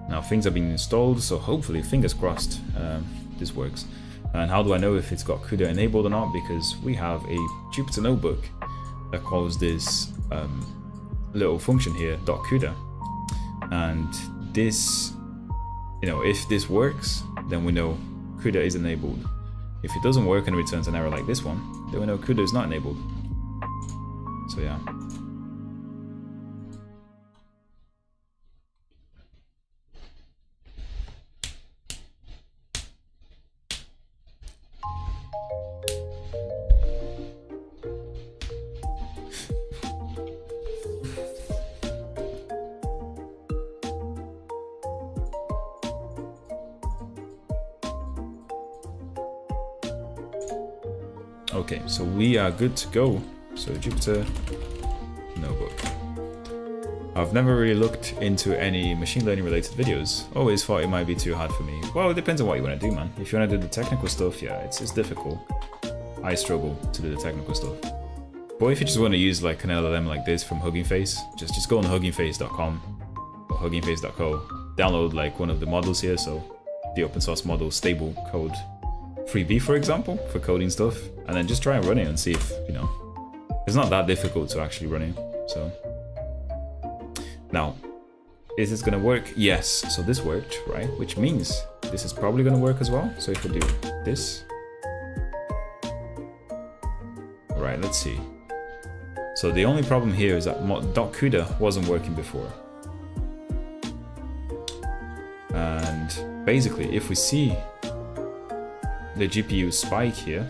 Speaker 1: Now things are being installed, so hopefully, fingers crossed, this works. And how do I know if it's got CUDA enabled or not? Because we have a Jupyter notebook that calls this little function here, .CUDA. And this, you know, if this works, then we know CUDA is enabled. If it doesn't work and returns an error like this one, then we know CUDA is not enabled. So yeah. Okay, so we are good to go. So Jupyter notebook. I've never really looked into any machine learning related videos. Always thought it might be too hard for me. Well, it depends on what you want to do, man. If you want to do the technical stuff, yeah, it's difficult. I struggle to do the technical stuff. But if you just want to use like an LLM like this from HuggingFace, just go on huggingface.com or huggingface.co. Download like one of the models here, so the open source model stable code 3B, for example, for coding stuff, and then just try and run it and see if, you know, it's not that difficult to actually run it. So now, is this gonna work? Yes, so this worked, right? Which means this is probably gonna work as well. So if we do this, right, let's see. So the only problem here is that .CUDA wasn't working before. And basically, if we see the GPU spike here,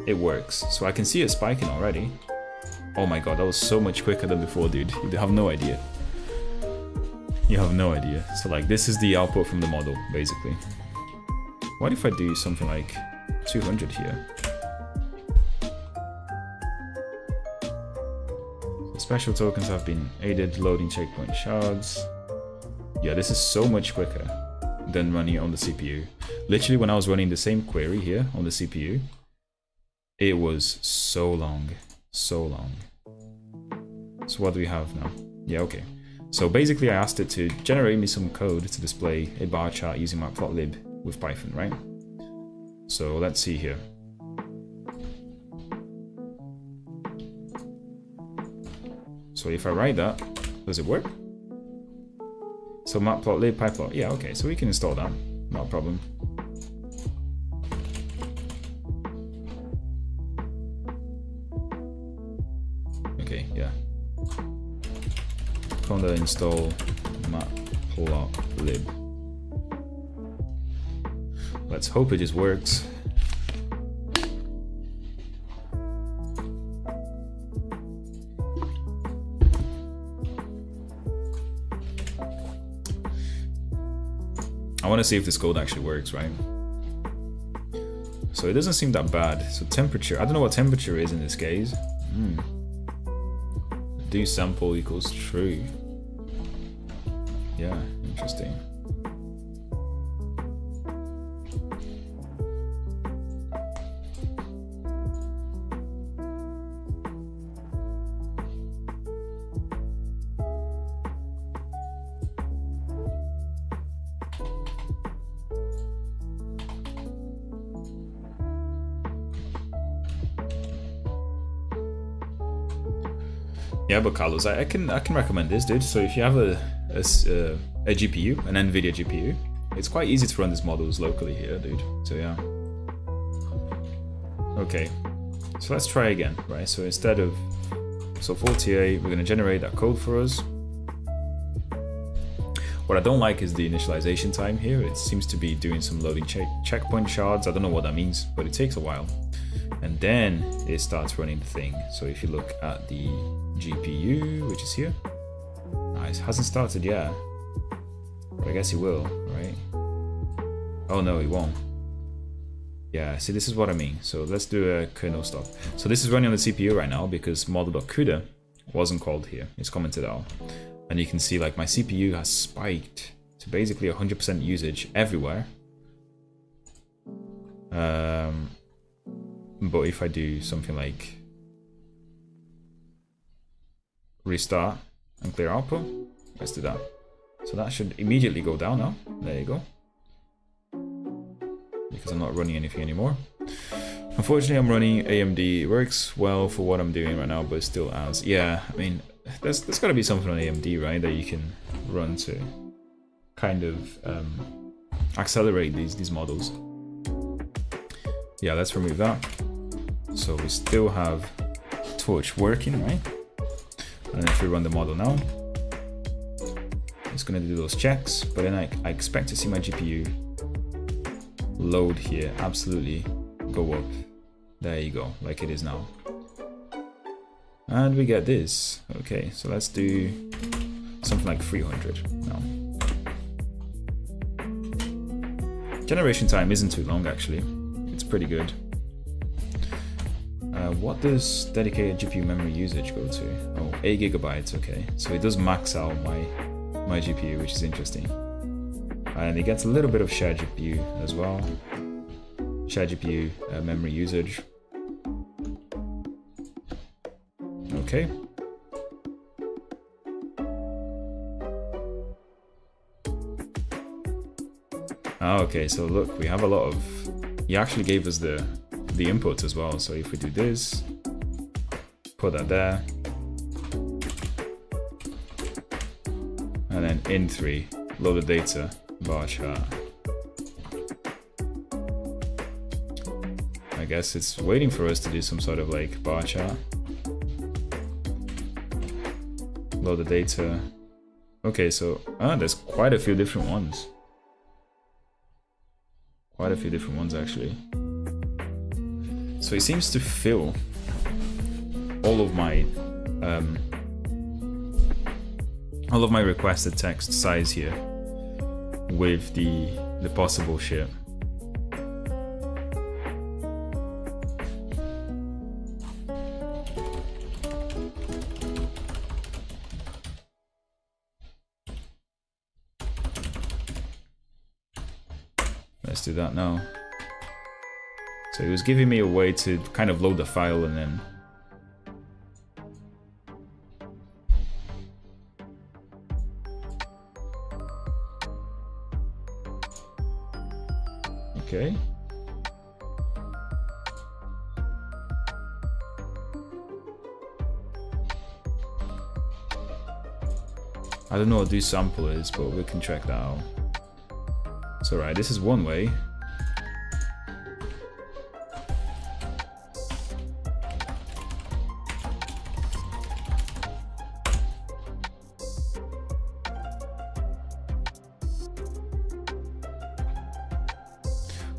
Speaker 1: it works. So I can see it spiking already. Oh my god, that was so much quicker than before, dude. You have no idea. You have no idea. So like, this is the output from the model, basically. What if I do something like 200 here? The special tokens have been aided loading checkpoint shards. Yeah, this is so much quicker than running on the CPU. Literally, when I was running the same query here on the CPU, it was so long, so long. So what do we have now? Yeah, okay. So basically, I asked it to generate me some code to display a bar chart using matplotlib with Python, right? So let's see here. So if I write that, does it work? So matplotlib, pyplot, yeah, okay, so we can install that, not a problem. Okay, yeah. Conda install matplotlib. Let's hope it just works. I want to see if this code actually works, right? So it doesn't seem that bad. So temperature, I don't know what temperature is in this case. Do sample equals true. Yeah, interesting. Yeah, but Carlos, I can recommend this, dude. So if you have a GPU, an NVIDIA GPU, it's quite easy to run these models locally here, dude. So yeah. Okay, so let's try again, right? So instead of, so for TA, we're gonna generate that code for us. What I don't like is the initialization time here. It seems to be doing some loading checkpoint shards. I don't know what that means, but it takes a while. And then it starts running the thing. So if you look at the GPU, which is here, it hasn't started yet, but I guess it will, right? Oh no, it won't. Yeah, see, this is what I mean. So let's do a kernel stop. So this is running on the CPU right now because model.cuda wasn't called here. It's commented out. And you can see like my CPU has spiked to basically 100% usage everywhere. But if I do something like restart and clear output, let's do that. So that should immediately go down now. There you go. Because I'm not running anything anymore. Unfortunately, I'm running AMD. It works well for what I'm doing right now, but it still adds. Yeah, I mean, there's got to be something on AMD, right, that you can run to kind of accelerate these models. Yeah, let's remove that. So we still have Torch working, right? And if we run the model now, it's going to do those checks, but then I expect to see my GPU load here absolutely go up. There you go, like it is now. And we get this. Okay, so let's do something like 300 now. Generation time isn't too long actually. It's pretty good. What does dedicated GPU memory usage go to? Oh, 8 gigabytes, okay. So it does max out my GPU, which is interesting. And it gets a little bit of shared GPU as well. Shared GPU memory usage. Okay. Okay, so look, we have a lot of, he actually gave us the inputs as well. So if we do this, put that there, and then in 3, load the data, bar chart. I guess it's waiting for us to do some sort of like bar chart. Load the data. Okay, so there's quite a few different ones. Quite a few different ones actually. So it seems to fill all of my requested text size here with the possible shit. Let's do that now. So it was giving me a way to kind of load the file and then okay. I don't know what do sample is, but we can check that out. It's alright, this is one way.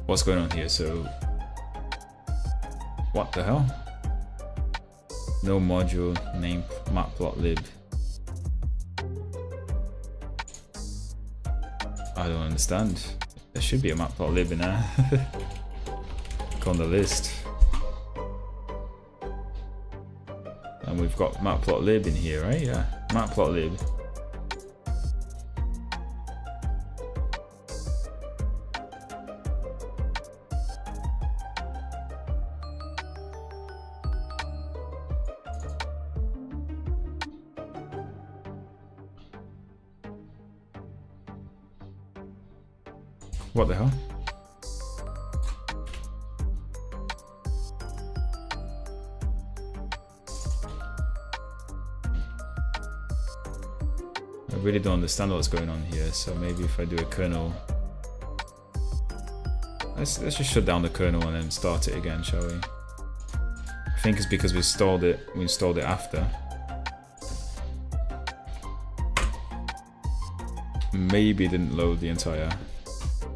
Speaker 1: What's going on here? So, what the hell? No module name matplotlib. I don't understand. There should be a matplotlib in there. Conda list. And we've got matplotlib in here, right? Yeah, matplotlib. What the hell? I really don't understand what's going on here, so maybe if I do a kernel let's just shut down the kernel and then start it again, shall we? I think it's because we installed it after. Maybe it didn't load the entire,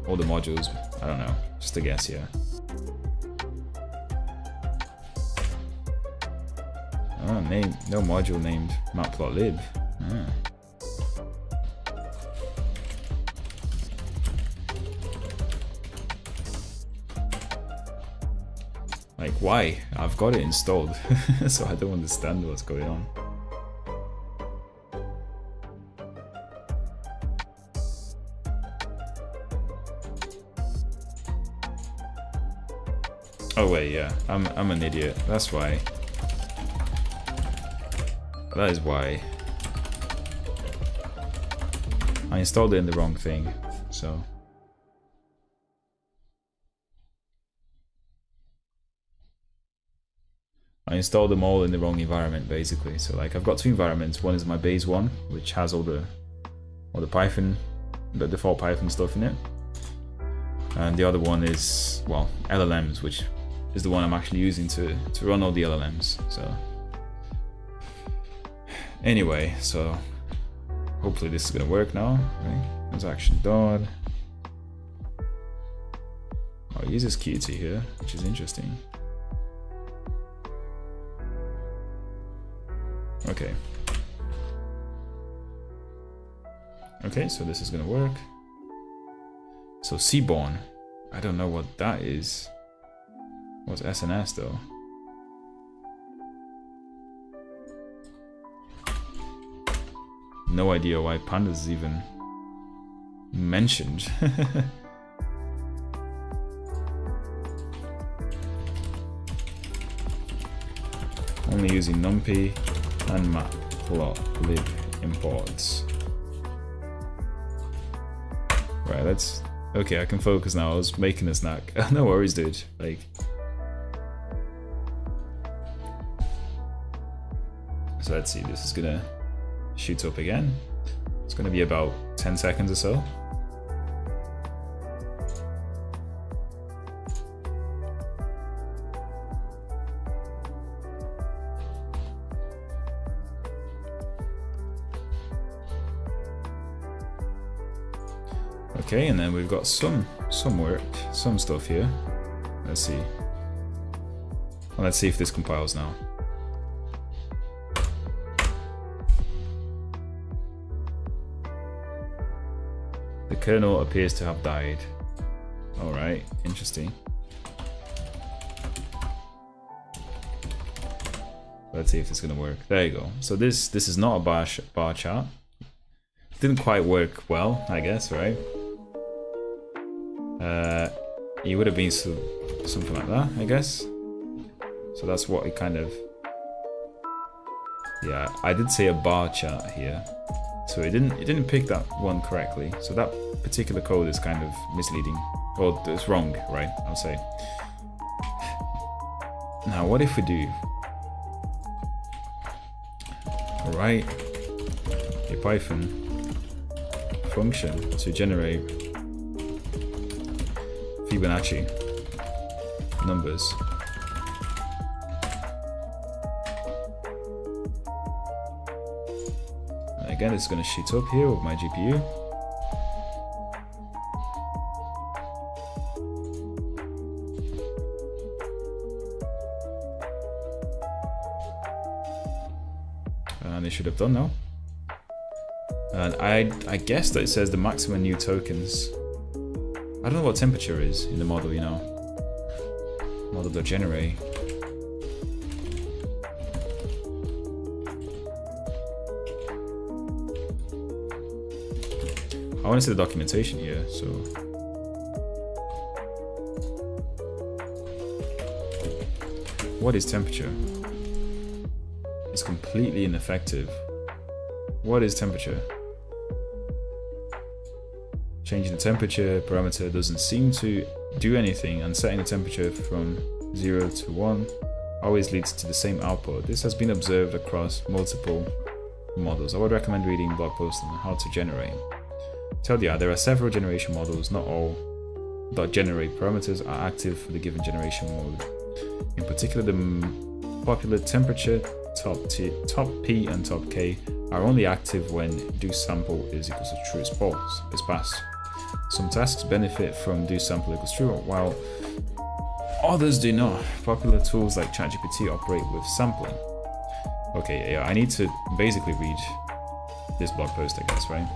Speaker 1: all the modules, I don't know, just a guess here. Oh, no module named matplotlib. Ah. Like, why? I've got it installed, so I don't understand what's going on. Oh wait, yeah, I'm an idiot. That's why. That is why. I installed it in the wrong thing, so. I installed them all in the wrong environment, basically. So like, I've got two environments. One is my base one, which has all the Python, the default Python stuff in it. And the other one is, well, LLMs, which is the one I'm actually using to run all the LLMs. So anyway, so hopefully this is gonna work now. Right? Transaction done. Oh, it uses Qt here, which is interesting. Okay. Okay, so this is gonna work. So Seaborn, I don't know what that is. What's SNS though? No idea why pandas is even mentioned. Only using NumPy and matplotlib imports. Right, let's. Okay, I can focus now. I was making a snack. No worries, dude. Like. So let's see. This is gonna shoot up again. It's gonna be about 10 seconds or so. Okay, and then we've got some work, some stuff here. Let's see. Well, let's see if this compiles now. The kernel appears to have died. Alright, interesting. Let's see if it's gonna work. There you go. So this is not a bar chart. Didn't quite work well, I guess, right? It would have been something like that, I guess. So that's what it kind of. Yeah, I did say a bar chart here, so it didn't pick that one correctly. So that particular code is kind of misleading, or it's wrong, right? I'll say. Now, what if we do? Write a Python function to generate Fibonacci numbers. And again, it's going to shoot up here with my GPU. And it should have done now. And I guess that it says the maximum new tokens. I don't know what temperature is in the model, you know. Model.generate. I want to see the documentation here, so. What is temperature? It's completely ineffective. What is temperature? Changing the temperature parameter doesn't seem to do anything, and setting the temperature from 0 to 1 always leads to the same output. This has been observed across multiple models. I would recommend reading blog posts on how to generate. TLDR, there are several generation models, not all .generate parameters are active for the given generation mode. In particular, the popular temperature, top P and top K are only active when doSample is equals to true is passed. Some tasks benefit from doSample equals true, while others do not. Popular tools like ChatGPT operate with sampling. Okay, yeah, I need to basically read this blog post, I guess, right?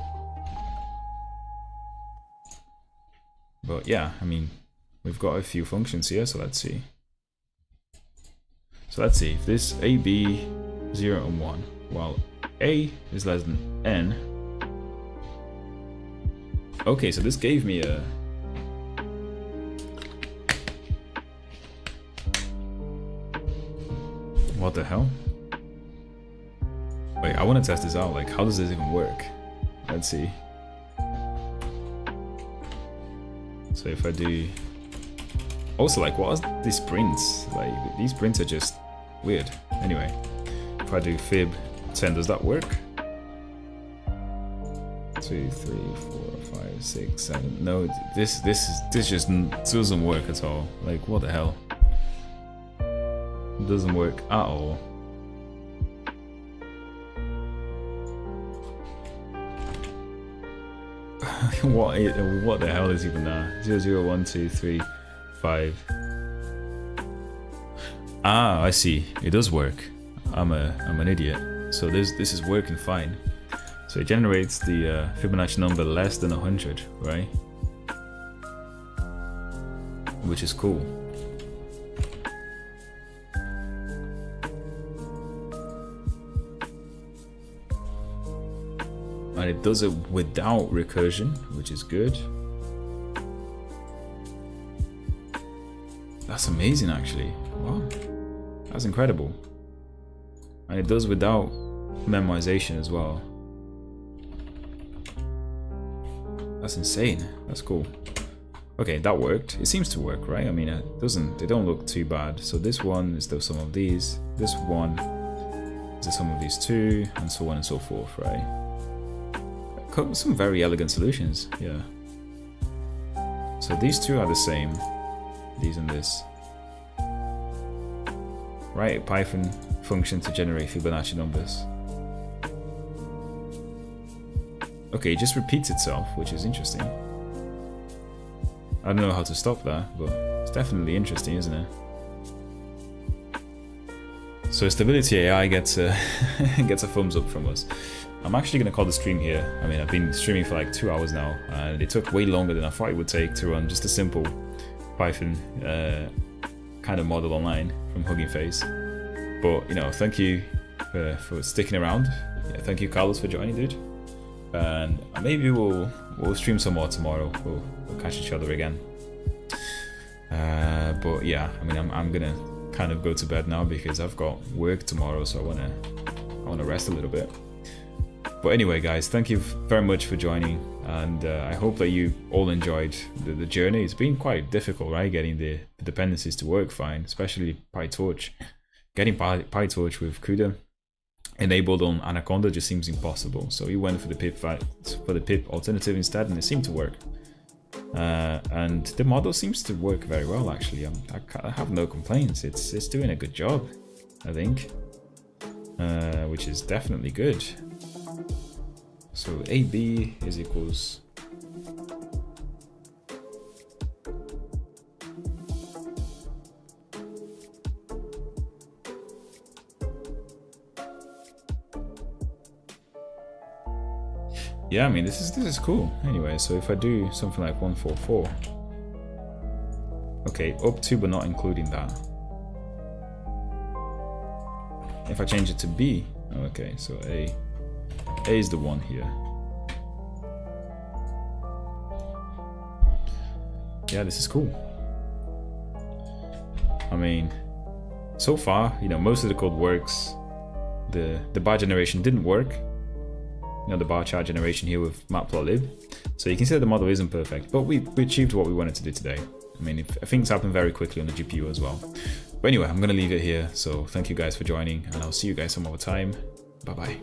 Speaker 1: But yeah, I mean, we've got a few functions here, so let's see. So let's see if this a, b, 0 and 1, while a is less than n. Okay, so this gave me a what the hell? Wait, I want to test this out. Like, how does this even work? Let's see. So if I do... Also, like, what are these prints? Like, these prints are just weird. Anyway, if I do fib 10, does that work? 2, 3, 4, 5, 6, 7. No, this just doesn't work at all. Like, what the hell? It doesn't work at all. What the hell is even that? 0, 0, 1, 2, 3, 5. Ah, I see. It does work. I'm an idiot. So this is working fine. So it generates the Fibonacci number less than 100, right? Which is cool. And it does it without recursion, which is good. That's amazing, actually. Wow, that's incredible. And it does without memorization as well. That's insane. That's cool. Okay, that worked. It seems to work, right? I mean, they don't look too bad. So this one is the sum of these. This one is the sum of these two, and so on and so forth, right? Some very elegant solutions, yeah. So these two are the same, these and this. Write a Python function to generate Fibonacci numbers. Okay, it just repeats itself, which is interesting. I don't know how to stop that, but it's definitely interesting, isn't it? So Stability AI gets a gets a thumbs up from us. I'm actually going to call the stream here. I mean, I've been streaming for like 2 hours now, and it took way longer than I thought it would take to run just a simple Python kind of model online from HuggingFace. But, you know, thank you for sticking around. Yeah, thank you, Carlos, for joining, dude. And maybe we'll stream some more tomorrow. We'll catch each other again. But yeah, I mean, I'm going to kind of go to bed now because I've got work tomorrow, so I want to rest a little bit. But anyway, guys, thank you very much for joining, and I hope that you all enjoyed the journey. It's been quite difficult, right, getting the dependencies to work fine, especially PyTorch. Getting PyTorch with CUDA enabled on Anaconda just seems impossible. So we went for the pip alternative instead, and it seemed to work. And the model seems to work very well, actually. I have no complaints. It's doing a good job, I think, which is definitely good. So AB is equals yeah, I mean, this is cool. Anyway, so if I do something like 144, okay, up to but not including that. If I change it to B, okay, so A is the one here. Yeah, this is cool. I mean, so far, you know, most of the code works. The bar generation didn't work. You know, the bar chart generation here with matplotlib. So you can see that the model isn't perfect, but we achieved what we wanted to do today. I mean, things happen very quickly on the GPU as well. But anyway, I'm gonna leave it here. So thank you guys for joining, and I'll see you guys some other time. Bye bye.